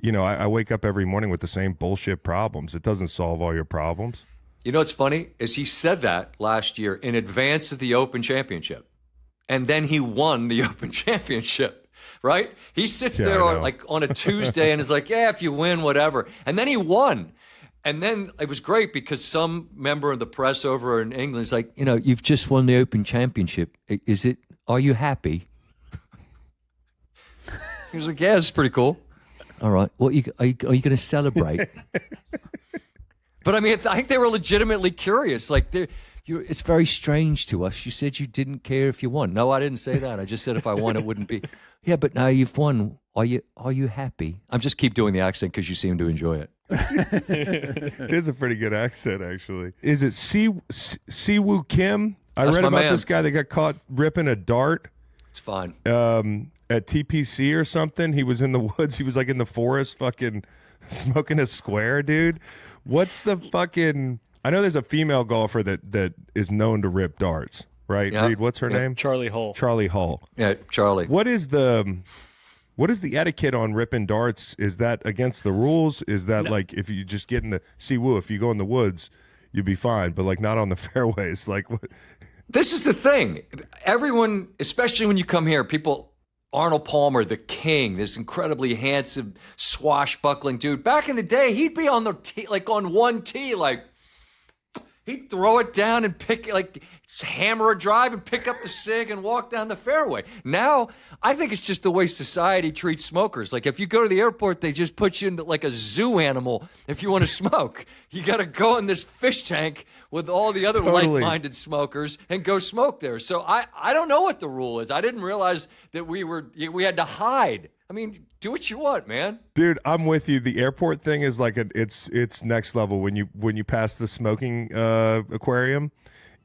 I wake up every morning with the same bullshit problems. It doesn't solve all your problems. You know what's funny is he said that last year in advance of the Open Championship. And then he won the Open Championship, right? He sits there on a Tuesday and is like, if you win, whatever. And then he won. And then it was great because some member of the press over in England is like, you've just won the Open Championship. Are you happy? He was like, yeah, it's pretty cool. All right. What are you going to celebrate? But I mean, I think they were legitimately curious. Like, it's very strange to us. You said you didn't care if you won. No, I didn't say that. I just said if I won, it wouldn't be. Yeah, but now you've won. Are you happy? I'm just keep doing the accent because you seem to enjoy it. It is a pretty good accent, actually. Is it Siwoo Kim? I read about this guy that got caught ripping a dart. It's fine. At TPC or something. He was in the woods. He was like in the forest fucking smoking a square, dude. What's the fucking? I know there's a female golfer that is known to rip darts, right? Yeah. Reed, what's her name? Charlie Hull. Charlie Hull. Yeah, Charlie. What is the etiquette on ripping darts? Is that against the rules? Is that like if you just get in the if you go in the woods, you'd be fine, but like not on the fairways? Like what? This is the thing. Everyone, especially when you come here, people, Arnold Palmer, the king, this incredibly handsome, swashbuckling dude. Back in the day, he'd be on the tee, like on one tee, like he'd throw it down and pick, like hammer a drive and pick up the cig and walk down the fairway. Now, I think it's just the way society treats smokers. Like if you go to the airport, they just put you in like a zoo animal if you want to smoke. You got to go in this fish tank with all the other like-minded smokers and go smoke there. So I don't know what the rule is. I didn't realize that we had to hide. I mean, do what you want, man. Dude, I'm with you. The airport thing is like it's next level when you pass the smoking aquarium.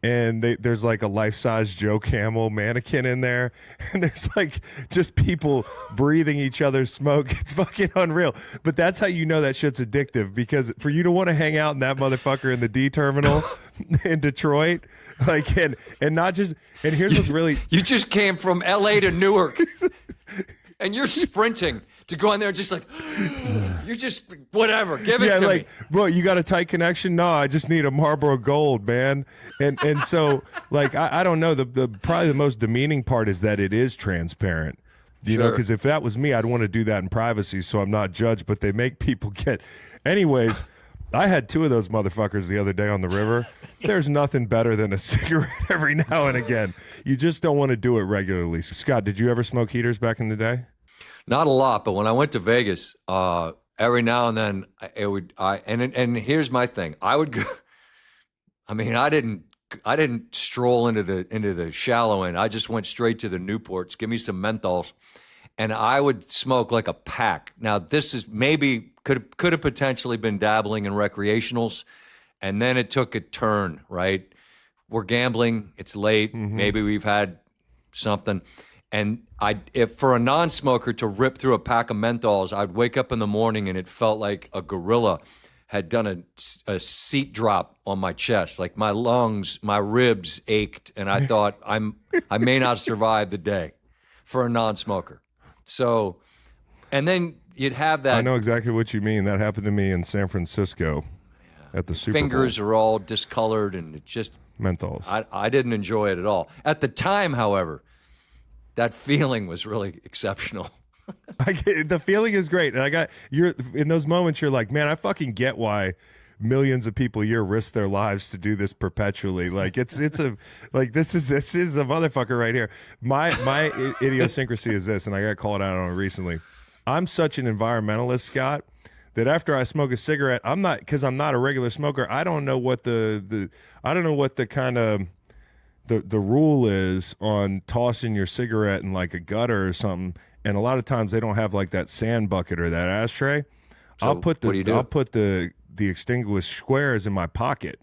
And there's like a life-size Joe Camel mannequin in there, and there's like just people breathing each other's smoke. It's fucking unreal. But that's how you know that shit's addictive, because for you to want to hang out in that motherfucker in the D terminal in Detroit, like and not just and here's what's really you just came from LA to Newark, and you're sprinting to go in there just like you're just whatever. Give it to like, me. Bro, you got a tight connection? No, I just need a Marlboro Gold, man. And so like I don't know. The probably the most demeaning part is that it is transparent. You know, because if that was me, I'd want to do that in privacy, so I'm not judged. But they make people get. Anyways, I had 2 of those motherfuckers the other day on the river. There's nothing better than a cigarette every now and again. You just don't want to do it regularly. Scott, did you ever smoke heaters back in the day? Not a lot, but when I went to Vegas, every now and then and here's my thing. I would go. I mean, I didn't stroll into the shallow end. I just went straight to the Newports. Give me some menthols, and I would smoke like a pack. Now, this is maybe could have potentially been dabbling in recreationals, and then it took a turn. Right, we're gambling. It's late. Mm-hmm. Maybe we've had something. And if for a non-smoker to rip through a pack of menthols, I'd wake up in the morning and it felt like a gorilla had done a seat drop on my chest. Like my lungs, my ribs ached, and I thought I may not survive the day for a non-smoker. So, and then you'd have that. I know exactly what you mean. That happened to me in San Francisco at the Super Bowl. Fingers are all discolored, and it just menthols. I didn't enjoy it at all. At the time, however, that feeling was really exceptional. The feeling is great, and you're in those moments. You're like, man, I fucking get why millions of people a year risk their lives to do this perpetually. Like it's a like this is a motherfucker right here. My idiosyncrasy is this, and I got called out on it recently. I'm such an environmentalist, Scott, that after I smoke a cigarette, I'm not a regular smoker. I don't know what the kind of the rule is on tossing your cigarette in like a gutter or something. And a lot of times they don't have like that sand bucket or that ashtray. So I'll put the extinguished squares in my pocket.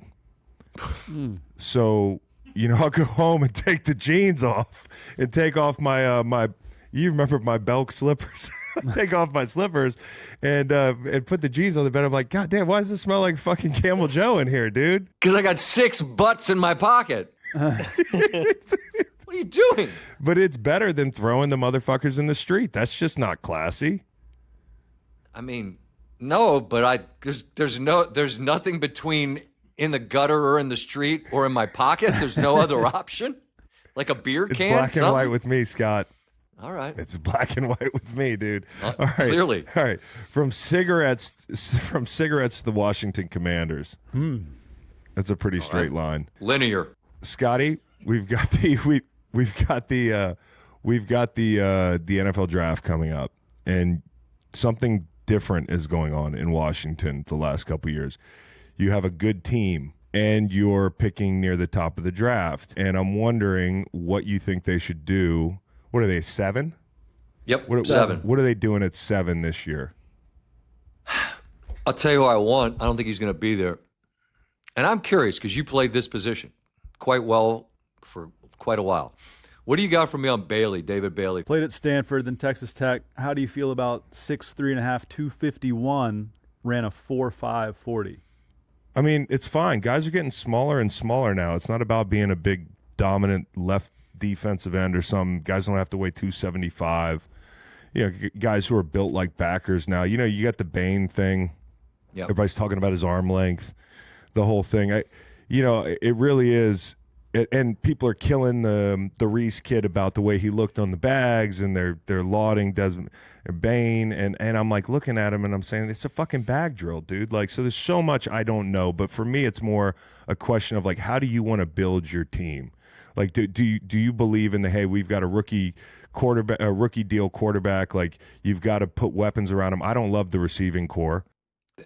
So, I'll go home and take the jeans off and take off my you remember my Belk slippers. Take off my slippers and put the jeans on the bed. I'm like, God damn, why does it smell like fucking Camel Joe in here, dude? Because I got 6 butts in my pocket. What are you doing? But it's better than throwing the motherfuckers in the street. That's just not classy. I mean, no, but there's nothing between in the gutter or in the street or in my pocket. There's no other option. Like a beer can. It's black and white with me, Scott. All right. It's black and white with me, dude. All right. Clearly. All right. From cigarettes to the Washington Commanders. That's a pretty straight line. Linear. Scotty, we've got the NFL draft coming up, and something different is going on in Washington the last couple of years. You have a good team, and you're picking near the top of the draft, and I'm wondering what you think they should do. What are they, 7? Yep, 7. What are they doing at 7 this year? I'll tell you who I want. I don't think he's going to be there. And I'm curious because you played this position quite well for quite a while. What do you got for me on Bailey, David Bailey? Played at Stanford, then Texas Tech. How do you feel about 6'3.5", 251 ran a 4.5 40. I mean, it's fine. Guys are getting smaller and smaller now. It's not about being a big, dominant left defensive end or something. Guys don't have to weigh 275. You know, guys who are built like backers now. You know, you got the Bane thing. Yep. Everybody's talking about his arm length, the whole thing. It really is. And people are killing the Reese kid about the way he looked on the bags, and they're lauding Desmond Bane, and I'm like looking at him and I'm saying it's a fucking bag drill, dude. Like, so there's so much I don't know, but for me it's more a question of like, how do you want to build your team? Like, do you believe in the, hey, we've got a rookie quarterback, a rookie deal quarterback, like you've got to put weapons around him? I don't love the receiving core.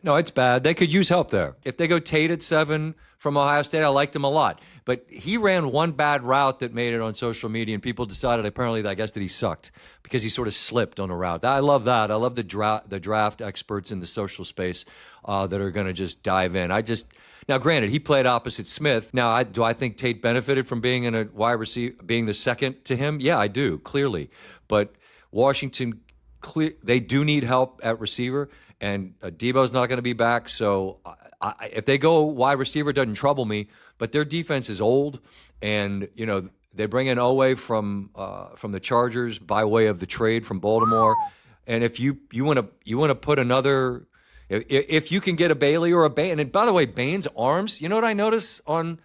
No, it's bad. They could use help there. If they go Tate at 7 from Ohio State, I liked him a lot. But he ran one bad route that made it on social media, and people decided apparently, I guess, that he sucked because he sort of slipped on a route. I love that. I love the draft experts in the social space that are going to just dive in. Now, granted, he played opposite Smith. Now, do I think Tate benefited from being in a wide receiver, being the second to him? Yeah, I do, clearly. But Washington, they do need help at receiver. And Debo's not going to be back, so if they go wide receiver, it doesn't trouble me. But their defense is old, and you know they bring in Owe from the Chargers by way of the trade from Baltimore. And if you want to put another, if you can get a Bailey or a Bane, and by the way, Bane's arms, you know what I noticed on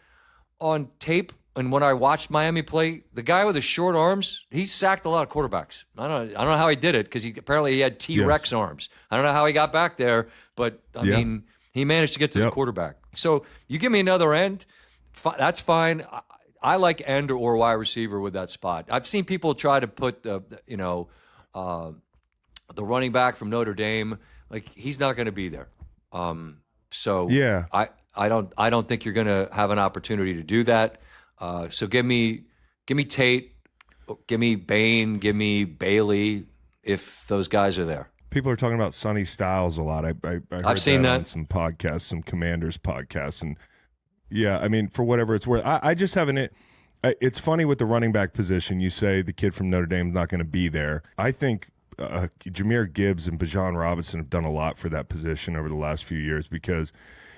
tape? And when I watched Miami play, the guy with the short arms, he sacked a lot of quarterbacks. I don't know how he did it because apparently he had T-Rex arms. I don't know how he got back there, but I mean, he managed to get to the quarterback. So you give me another end, that's fine. I like end or wide receiver with that spot. I've seen people try to put the running back from Notre Dame, like he's not going to be there. So yeah, I don't think you're going to have an opportunity to do that. So give me Tate, give me Bane, give me Bailey if those guys are there. People are talking about Sonny Styles a lot. I heard I've seen that on some podcasts, some Commanders podcasts, and yeah, I mean, for whatever it's worth, I just haven't. It's funny with the running back position. You say the kid from Notre Dame is not going to be there. I think Jahmyr Gibbs and Bijan Robinson have done a lot for that position over the last few years because.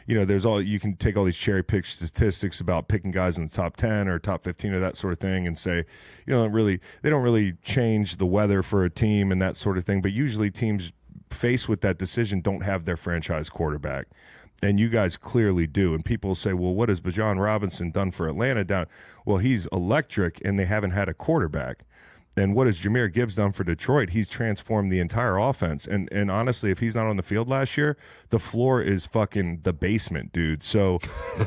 You know, you can take all these cherry pick statistics about picking guys in the top 10 or top 15 or that sort of thing and say, you know, they don't really change the weather for a team and that sort of thing. But usually teams faced with that decision don't have their franchise quarterback. And you guys clearly do. And people say, well, what has Bijan Robinson done for Atlanta down? Well, he's electric and they haven't had a quarterback. And what has Jahmyr Gibbs done for Detroit? He's transformed the entire offense. And honestly, if he's not on the field last year, the floor is fucking the basement, dude. So,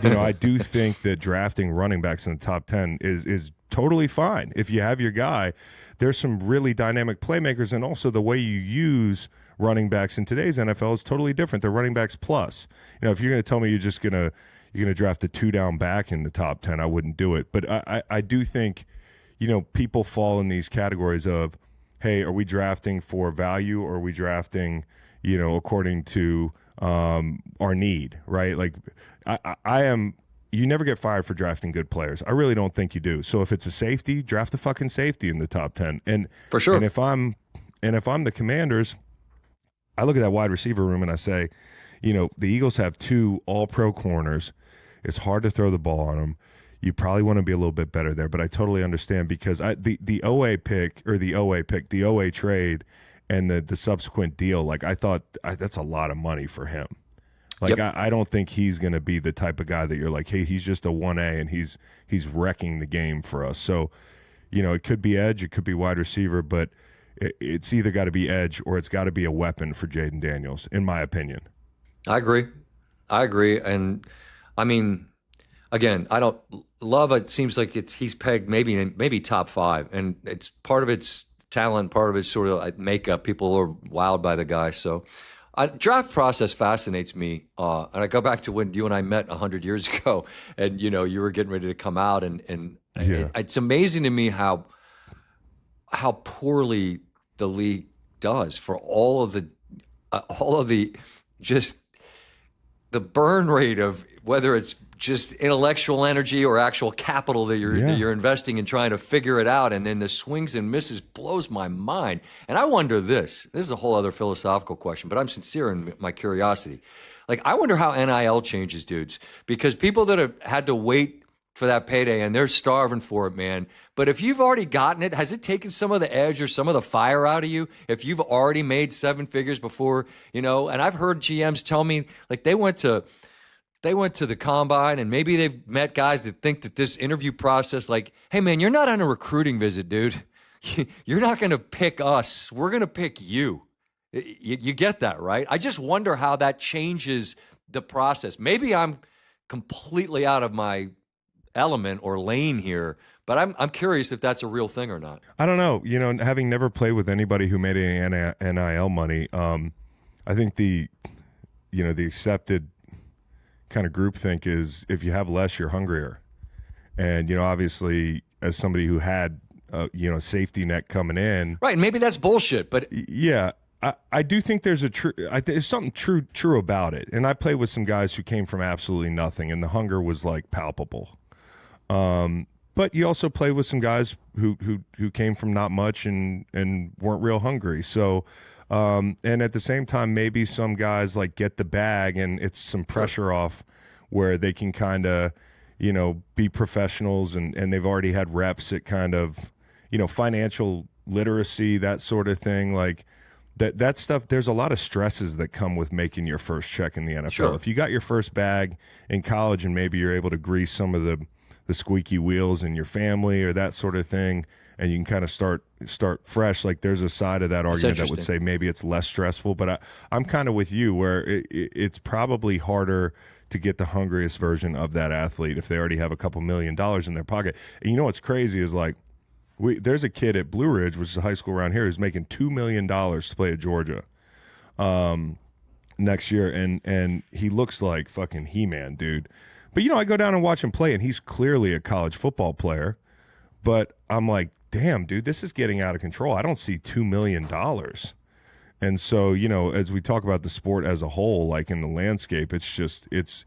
you know, I do think that drafting running backs in the top 10 is totally fine. If you have your guy, there's some really dynamic playmakers. And also the way you use running backs in today's NFL is totally different. They're running backs plus. You know, if you're going to tell me you're going to draft a 2-down back in the top 10, I wouldn't do it. But I do think – you know, people fall in these categories of, hey, are we drafting for value or are we drafting, you know, according to our need, right? Like I am, you never get fired for drafting good players. I really don't think you do. So if it's a safety, draft a fucking safety in the top 10. And for sure. And if I'm the Commanders, I look at that wide receiver room and I say, you know, the Eagles have 2 all-pro corners. It's hard to throw the ball on them. You probably want to be a little bit better there, but I totally understand because the OA trade and the subsequent deal, like I thought that's a lot of money for him. Like I don't think he's going to be the type of guy that you're like, hey, he's just a 1A and he's wrecking the game for us. So, you know, it could be edge, it could be wide receiver, but it's either got to be edge or it's got to be a weapon for Jaden Daniels, in my opinion. I agree. And I mean, again, I don't love it. Seems like he's pegged maybe top 5, and it's part of it's talent, part of it's sort of like makeup. People are wowed by the guy. So, draft process fascinates me, and I go back to when you and I met 100 years ago, and you know you were getting ready to come out, and it's amazing to me how poorly the league does for all of the just the burn rate of whether it's just intellectual energy or actual capital that you're investing in trying to figure it out, and then the swings and misses blows my mind. And I wonder this is a whole other philosophical question, but I'm sincere in my curiosity. Like, I wonder how NIL changes dudes, because people that have had to wait for that payday and they're starving for it, man. But if you've already gotten it, has it taken some of the edge or some of the fire out of you? If you've already made 7 figures before, and I've heard GMs tell me, like, they went to the combine and maybe they've met guys that think that this interview process, like, hey man, you're not on a recruiting visit, dude. You're not going to pick us. We're going to pick you. You get that, right? I just wonder how that changes the process. Maybe I'm completely out of my element or lane here, but I'm curious if that's a real thing or not. I don't know. Having never played with anybody who made any NIL money, I think the accepted kind of groupthink is if you have less, you're hungrier. And, obviously, as somebody who had, a safety net coming in. Right, maybe that's bullshit, but... Yeah, I do think there's there's something true about it. And I played with some guys who came from absolutely nothing, and the hunger was, like, palpable. But you also play with some guys who came from not much and weren't real hungry. So... and at the same time, maybe some guys like get the bag and it's some pressure off where they can kind of, be professionals and they've already had reps at kind of, financial literacy, that sort of thing. Like that stuff, there's a lot of stresses that come with making your first check in the NFL. Sure. If you got your first bag in college and maybe you're able to grease some of the squeaky wheels in your family or that sort of thing, and you can kind of start fresh. Like there's a side of that argument that would say maybe it's less stressful, but I'm kind of with you where it's probably harder to get the hungriest version of that athlete if they already have a couple $1 million in their pocket. And what's crazy is like there's a kid at Blue Ridge, which is a high school around here, who's making $2 million to play at Georgia next year, and he looks like fucking He-Man, dude. But I go down and watch him play, and he's clearly a college football player. But I'm like, damn, dude, this is getting out of control. I don't see $2 million. And so, as we talk about the sport as a whole, like in the landscape, it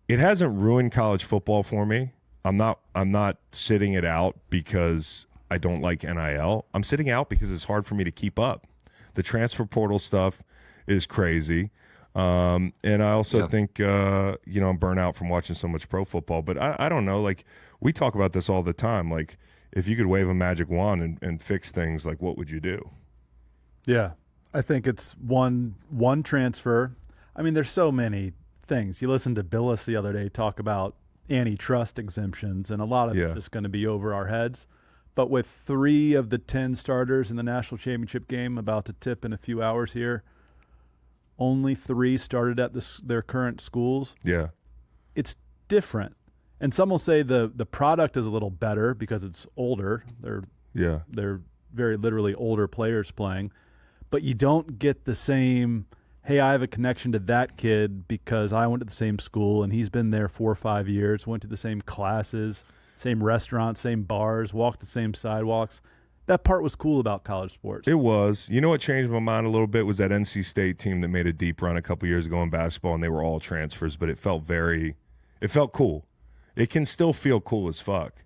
hasn't ruined college football for me. I'm not sitting it out because I don't like NIL. I'm sitting out because it's hard for me to keep up. The transfer portal stuff is crazy. And I also think, I'm burnt out from watching so much pro football. But I don't know, like, we talk about this all the time. Like, if you could wave a magic wand and fix things, like, what would you do? Yeah, I think it's one transfer. I mean, there's so many things. You listened to Billis the other day talk about antitrust exemptions, and a lot of it's just going to be over our heads. But with 3 of the 10 starters in the national championship game about to tip in a few hours here, only 3 started at their current schools. Yeah. It's different. And some will say the product is a little better because it's older. They're very literally older players playing. But you don't get the same, hey, I have a connection to that kid because I went to the same school and he's been there 4 or 5 years, went to the same classes, same restaurants, same bars, walked the same sidewalks. That part was cool about college sports. It was. What changed my mind a little bit was that NC State team that made a deep run a couple years ago in basketball, and they were all transfers, but it felt cool. It can still feel cool as fuck.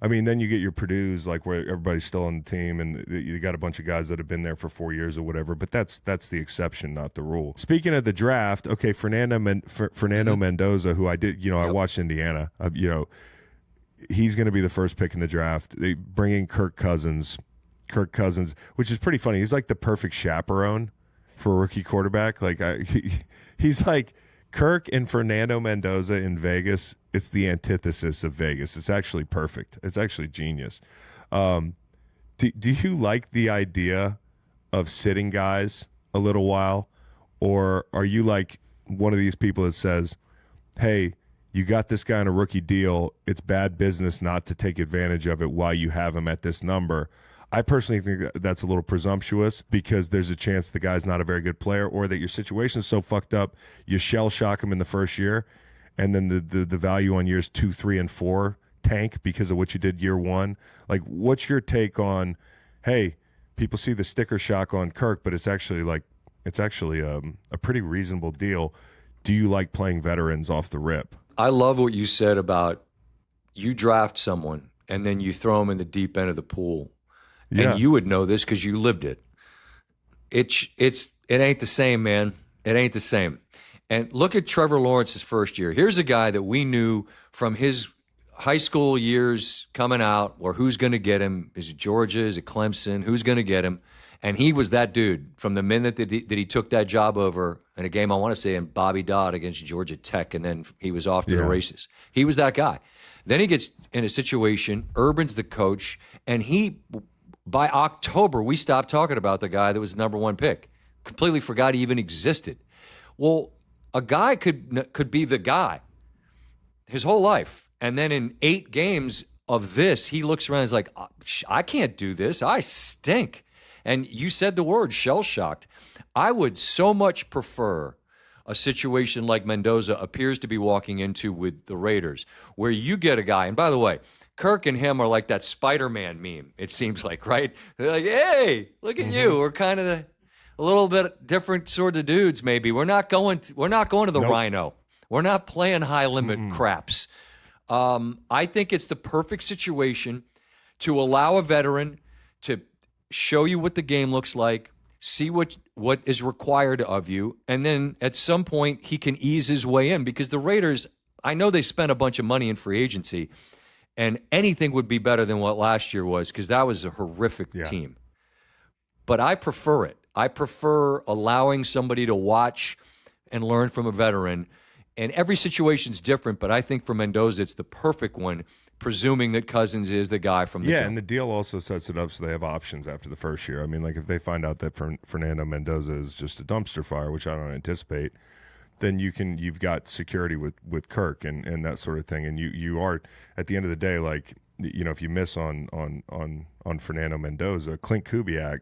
I mean, then you get your Purdue's, like, where everybody's still on the team, and you got a bunch of guys that have been there for 4 years or whatever, but that's the exception, not the rule. Speaking of the draft, okay, Fernando Mendoza, who I did, I watched Indiana, he's going to be the first pick in the draft. They bring in Kirk Cousins, which is pretty funny. He's like the perfect chaperone for a rookie quarterback. Like, he's like Kirk and Fernando Mendoza in Vegas. It's the antithesis of Vegas. It's actually perfect. It's actually genius. Do you like the idea of sitting guys a little while, or are you like one of these people that says, hey, you got this guy on a rookie deal, it's bad business not to take advantage of it while you have him at this number? I personally think that's a little presumptuous because there's a chance the guy's not a very good player, or that your situation's so fucked up you shell shock him in the first year, and then the value on years 2, 3, and 4 tank because of what you did year 1. Like, what's your take on, hey, people see the sticker shock on Kirk, but it's actually a pretty reasonable deal. Do you like playing veterans off the rip? I love what you said about you draft someone and then you throw them in the deep end of the pool. Yeah. And you would know this because you lived it. It ain't the same, man. It ain't the same. And look at Trevor Lawrence's first year. Here's a guy that we knew from his high school years coming out, or who's going to get him? Is it Georgia? Is it Clemson? Who's going to get him? And he was that dude from the minute that he took that job over in a game, I want to say, in Bobby Dodd against Georgia Tech, and then he was off to the races. He was that guy. Then he gets in a situation, Urban's the coach, and by October, we stopped talking about the guy that was the number one pick. Completely forgot he even existed. Well, a guy could be the guy his whole life. And then in 8 games of this, he looks around and is like, I can't do this. I stink. And you said the word shell-shocked. I would so much prefer a situation like Mendoza appears to be walking into with the Raiders, where you get a guy, and by the way, Kirk and him are like that Spider-Man meme, it seems like, right? They're like, hey, look at you. We're kind of a little bit different sort of dudes, maybe. We're not going to the Rhino. We're not playing high-limit craps. I think it's the perfect situation to allow a veteran to show you what the game looks like, see what is required of you, and then at some point he can ease his way in, because the Raiders, I know they spent a bunch of money in free agency, and anything would be better than what last year was, because that was a horrific team. But I prefer it. I prefer allowing somebody to watch and learn from a veteran, and every situation's different, but I think for Mendoza it's the perfect one, presuming that Cousins is the guy from the jump. And the deal also sets it up so they have options after the first year. I mean, like if they find out that Fernando Mendoza is just a dumpster fire, which I don't anticipate, then you've got security with Kirk and that sort of thing. And you are, at the end of the day, like, you know, if you miss on Fernando Mendoza, Clint Kubiak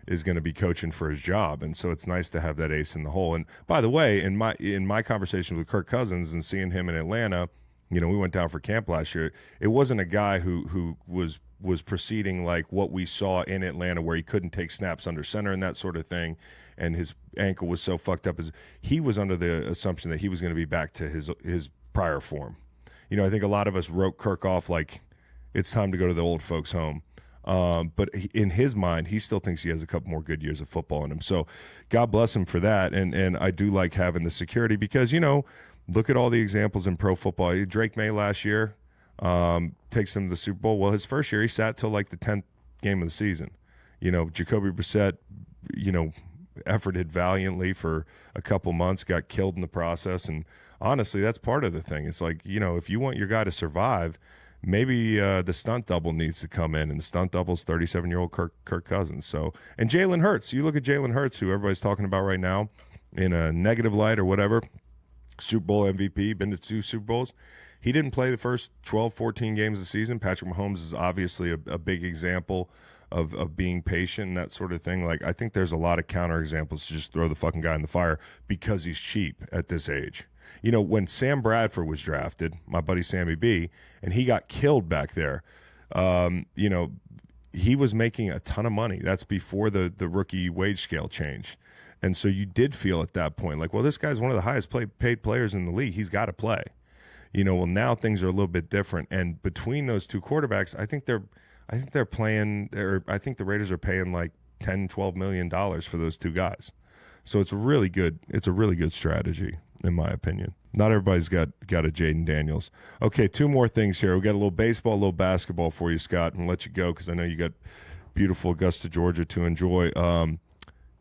is going to be coaching for his job, and so it's nice to have that ace in the hole. And by the way, in my conversation with Kirk Cousins and seeing him in Atlanta, you know, we went down for camp last year. It wasn't a guy who was proceeding like what we saw in Atlanta, where he couldn't take snaps under center and that sort of thing, and his ankle was so fucked up. As he was under the assumption that he was going to be back to his prior form. You know, I think a lot of us wrote Kirk off like it's time to go to the old folks' home. But in his mind, he still thinks he has a couple more good years of football in him. So God bless him for that. And I do like having the security because, you know, look at all the examples in pro football. Drake May last year takes him to the Super Bowl. Well, his first year, he sat till like the 10th game of the season. You know, Jacoby Brissett, you know, efforted valiantly for a couple months, got killed in the process. And honestly, that's part of the thing. It's like, you know, if you want your guy to survive, maybe the stunt double needs to come in, and the stunt double is 37-year-old Kirk Cousins. So, and Jalen Hurts. You look at Jalen Hurts, who everybody's talking about right now in a negative light or whatever, Super Bowl MVP, been to 2 Super Bowls. He didn't play the first 12, 14 games of the season. Patrick Mahomes is obviously a big example of being patient and that sort of thing. Like, I think there's a lot of counterexamples to just throw the fucking guy in the fire because he's cheap at this age. You know, when Sam Bradford was drafted, my buddy Sammy B, and he got killed back there, you know, he was making a ton of money. That's before the rookie wage scale change. And so you did feel at that point like, well, this guy's one of the highest paid players in the league. He's got to play. You know, well, now things are a little bit different. And between those 2 quarterbacks, I think they're playing, or I think the Raiders are paying like $10, $12 million for those 2 guys. So it's really good. It's a really good strategy, in my opinion. Not everybody's got a Jaden Daniels. Okay, 2 more things here. We got a little baseball, a little basketball for you, Scott, and let you go because I know you got beautiful Augusta, Georgia to enjoy.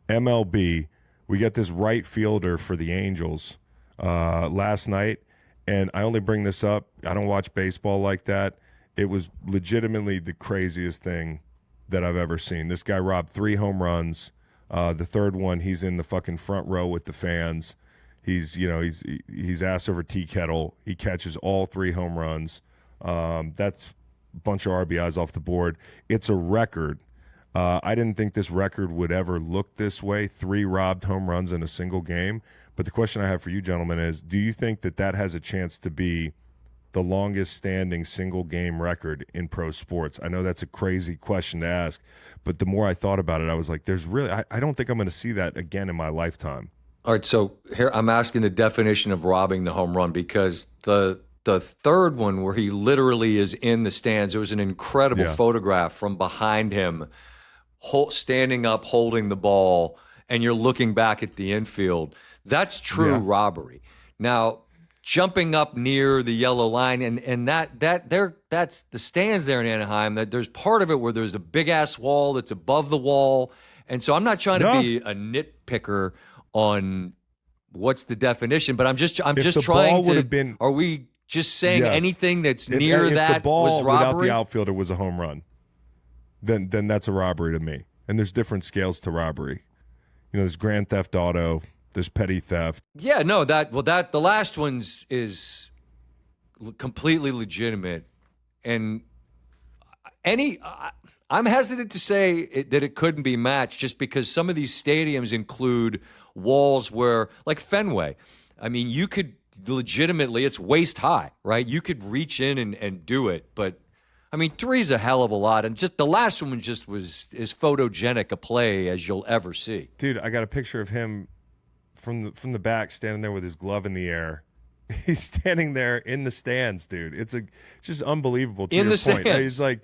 MLB, we got this right fielder for the Angels last night, and I only bring this up. I don't watch baseball like that. It was legitimately the craziest thing that I've ever seen. This guy robbed 3 home runs. The third one, he's in the fucking front row with the fans. He's ass over tea kettle. He catches all 3 home runs. That's a bunch of RBIs off the board. It's a record. I didn't think this record would ever look this way, 3 robbed home runs in a single game. But the question I have for you, gentlemen, is do you think that has a chance to be the longest standing single game record in pro sports? I know that's a crazy question to ask, but the more I thought about it, I was like, I don't think I'm going to see that again in my lifetime. All right, so here I'm asking the definition of robbing the home run, because the third one where he literally is in the stands, there was an incredible photograph from behind him, standing up, holding the ball, and you're looking back at the infield. That's true robbery. Now, jumping up near the yellow line, and that's the stands there in Anaheim. That there's part of it where there's a big ass wall that's above the wall, and so I'm not trying to be a nitpicker on what's the definition, but I'm just trying to. Are we just saying anything that's near if that the ball was robbery? without the outfielder was a home run, then that's a robbery to me. And there's different scales to robbery. There's grand theft auto, there's petty theft. Yeah, no, the last one's is completely legitimate, and I'm hesitant to say that it couldn't be matched, just because some of these stadiums include walls where, like Fenway, I mean, you could legitimately, it's waist high, right? You could reach in and do it, but I mean, 3's a hell of a lot, and just the last one just was as photogenic a play as you'll ever see. Dude, I got a picture of him from the back, standing there with his glove in the air. He's standing there in the stands, dude. It's just unbelievable. To in your the point. stands, he's like,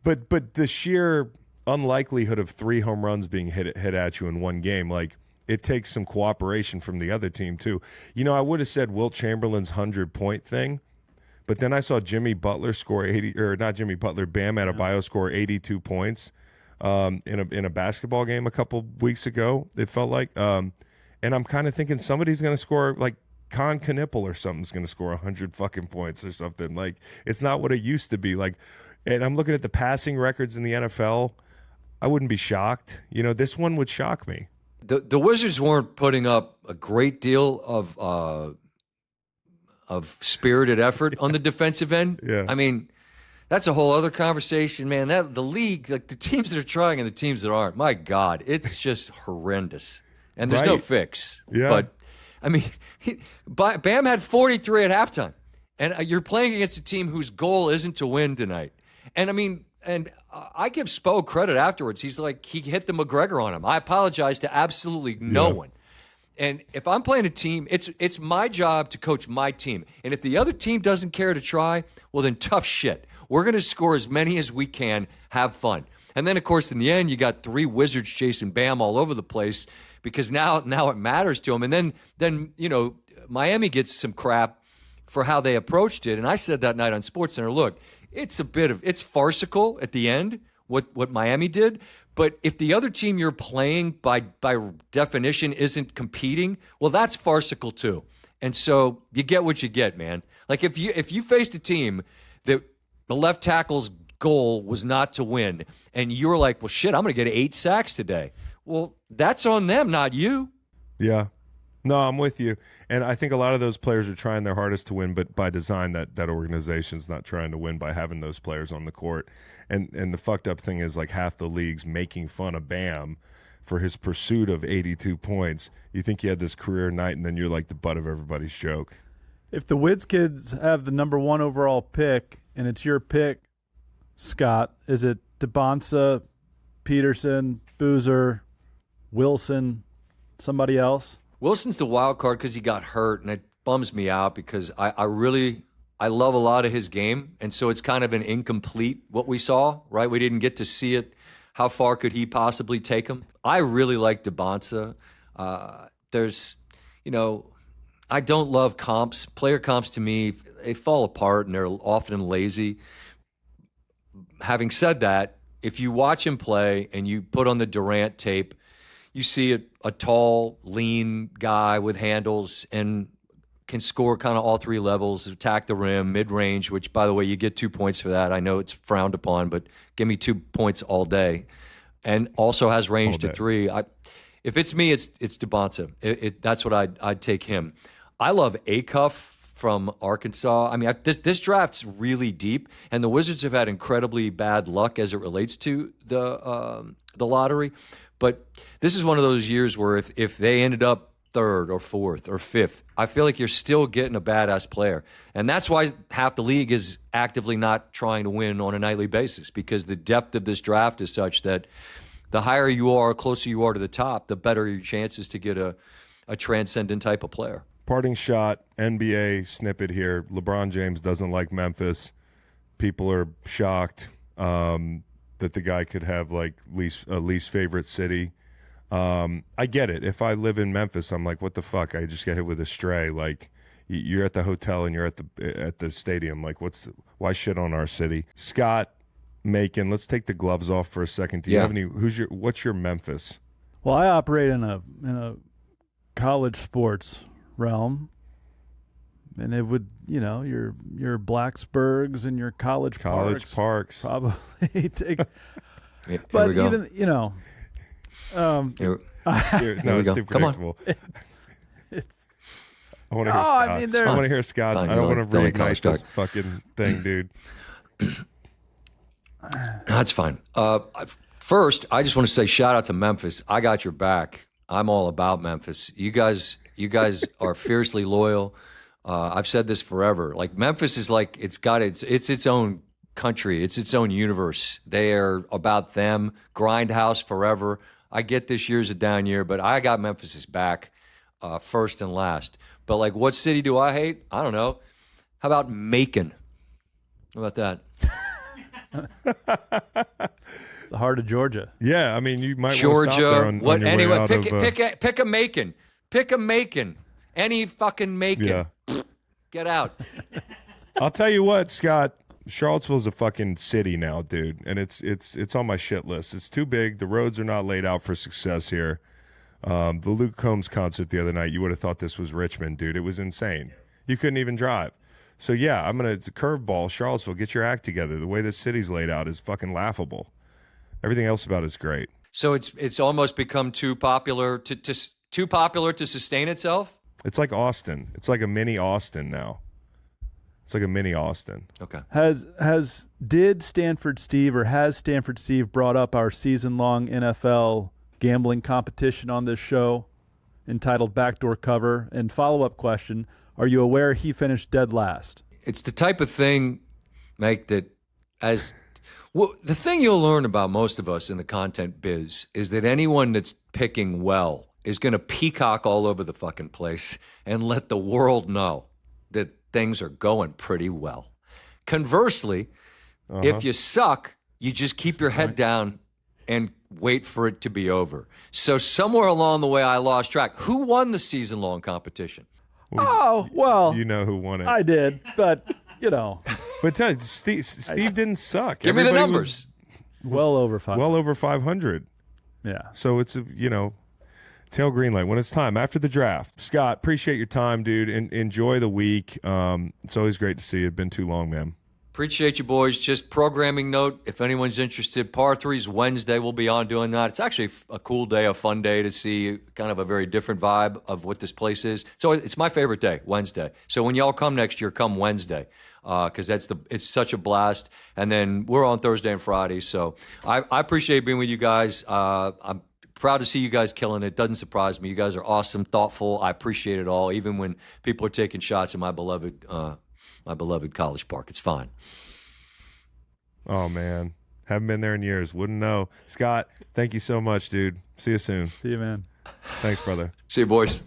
but the sheer unlikelihood of 3 home runs being hit at you in one game, like, it takes some cooperation from the other team too. I would have said Wilt Chamberlain's 100-point thing, but then I saw Jimmy Butler score 80, or not Jimmy Butler, Bam Adebayo score 82 points in a basketball game a couple weeks ago. It felt like, and I'm kind of thinking somebody's going to score, like Con Knipple or something's going to score 100 fucking points or something. Like, it's not what it used to be. Like, and I'm looking at the passing records in the NFL. I wouldn't be shocked. This one would shock me. The Wizards weren't putting up a great deal of spirited effort on the defensive end. Yeah. I mean, that's a whole other conversation, man. That the league, like the teams that are trying and the teams that aren't, my God, it's just horrendous. And there's no fix. Yeah. But, I mean, Bam had 43 at halftime. And you're playing against a team whose goal isn't to win tonight. And, I mean, I give Spo credit afterwards. He's like, he hit the McGregor on him. I apologize to absolutely no one. And if I'm playing a team, it's my job to coach my team. And if the other team doesn't care to try, well, then tough shit. We're going to score as many as we can, have fun. And then, of course, in the end, you got 3 Wizards chasing Bam all over the place, because now it matters to them. And then Miami gets some crap for how they approached it. And I said that night on SportsCenter, look, it's farcical at the end, what Miami did. But if the other team you're playing by definition isn't competing, well, that's farcical too. And so you get what you get, man. Like if you faced a team that the left tackle's goal was not to win, and you're like, well, shit, I'm going to get 8 sacks today. Well, that's on them, not you. Yeah. No, I'm with you. And I think a lot of those players are trying their hardest to win, but by design, that organization's not trying to win by having those players on the court. And the fucked up thing is, like, half the league's making fun of Bam for his pursuit of 82 points. You think you had this career night, and then you're like the butt of everybody's joke. If the Wiz kids have the number 1 overall pick, and it's your pick, Scott, is it DeBonsa, Peterson, Boozer, Wilson, somebody else? Wilson's the wild card because he got hurt, and it bums me out because I love a lot of his game, and so it's kind of an incomplete what we saw, right? We didn't get to see it. How far could he possibly take him? I really like DeBonsa. I don't love comps. Player comps to me, they fall apart, and they're often lazy. Having said that, if you watch him play and you put on the Durant tape, you see a tall, lean guy with handles and can score kind of all 3 levels, attack the rim, mid-range, which, by the way, you get 2 points for that. I know it's frowned upon, but give me 2 points all day. And also has range to 3. If it's me, it's DeBonsa. That's what I'd take him. I love Acuff from Arkansas. I mean, this draft's really deep, and the Wizards have had incredibly bad luck as it relates to the lottery. But this is one of those years where if they ended up 3rd or 4th or 5th, I feel like you're still getting a badass player. And that's why half the league is actively not trying to win on a nightly basis, because the depth of this draft is such that the higher you are, closer you are to the top, the better your chances to get a a transcendent type of player. Parting shot, NBA snippet here. LeBron James doesn't like Memphis. People are shocked that the guy could have like least favorite city. I get it. If I live in Memphis, I'm like, what the fuck? I just get hit with a stray. Like, you're at the hotel and you're at the stadium. Like, why shit on our city? Scott, Macon, let's take the gloves off for a second. Do you have any? What's your Memphis? Well, I operate in a college sports realm, and it would, your Blacksburgs and your college parks probably take. Here but we go. even Here, no, it's too predictable. I want to hear Scott's. I want to hear Scott's. I don't want to reignite this fucking thing, dude. That's fine. First, I just want to say shout out to Memphis. I got your back. I'm all about Memphis. You guys are fiercely loyal. I've said this forever. Like, Memphis is like, it's its own country. It's its own universe. They are about them. Grindhouse forever. I get this year's a down year, but I got Memphis's back first and last. But like, what city do I hate? I don't know. How about Macon? How about that? It's the heart of Georgia. Yeah, I mean, you might Georgia. want to stop there on your Anyway, way out pick a Macon. Pick a Macon. Any fucking Macon. Yeah. Get out. I'll tell you what, Scott. Charlottesville's a fucking city now, dude, and it's on my shit list. It's too big. The roads are not laid out for success here. The Luke Combs concert the other night, you would have thought this was Richmond, dude. It was insane. You couldn't even drive. So yeah, I'm gonna curveball Charlottesville. Get your act together. The way this city's laid out is fucking laughable. Everything else about it's great. So it's almost become too popular to sustain itself. It's like Austin. It's like a mini Austin now. It's like a mini Austin. Okay. Did Stanford Steve or has Stanford Steve brought up our season-long NFL gambling competition on this show entitled Backdoor Cover? And follow-up question, are you aware he finished dead last? It's the type of thing, Mike, that the thing you'll learn about most of us in the content biz is that anyone that's picking well is going to peacock all over the fucking place and let the world know that things are going pretty well. Conversely, if you suck, you just keep your head down and wait for it to be over. So somewhere along the way, I lost track. Who won the season-long competition? Well, you know who won it. I did, but But tell you, Steve didn't suck. Give me the numbers. Well over 500. Well over 500. Yeah. So it's tail green light when it's time after the draft. Scott, appreciate your time, dude, and enjoy the week. It's always great to see you. It's been too long, man. Appreciate you, boys. Just programming note, if anyone's interested, Par 3's Wednesday. We'll be on doing that. It's actually a cool day, a fun day to see kind of a very different vibe of what this place is. So it's my favorite day, Wednesday. So when y'all come next year, come Wednesday because it's such a blast. And then we're on Thursday and Friday. So I appreciate being with you guys. I'm proud to see you guys killing it. Doesn't surprise me. You guys are awesome, thoughtful. I appreciate it all, even when people are taking shots at my beloved College Park. It's fine. Oh, man. Haven't been there in years. Wouldn't know. Scott, thank you so much, dude. See you soon. See you, man. Thanks, brother. See you, boys.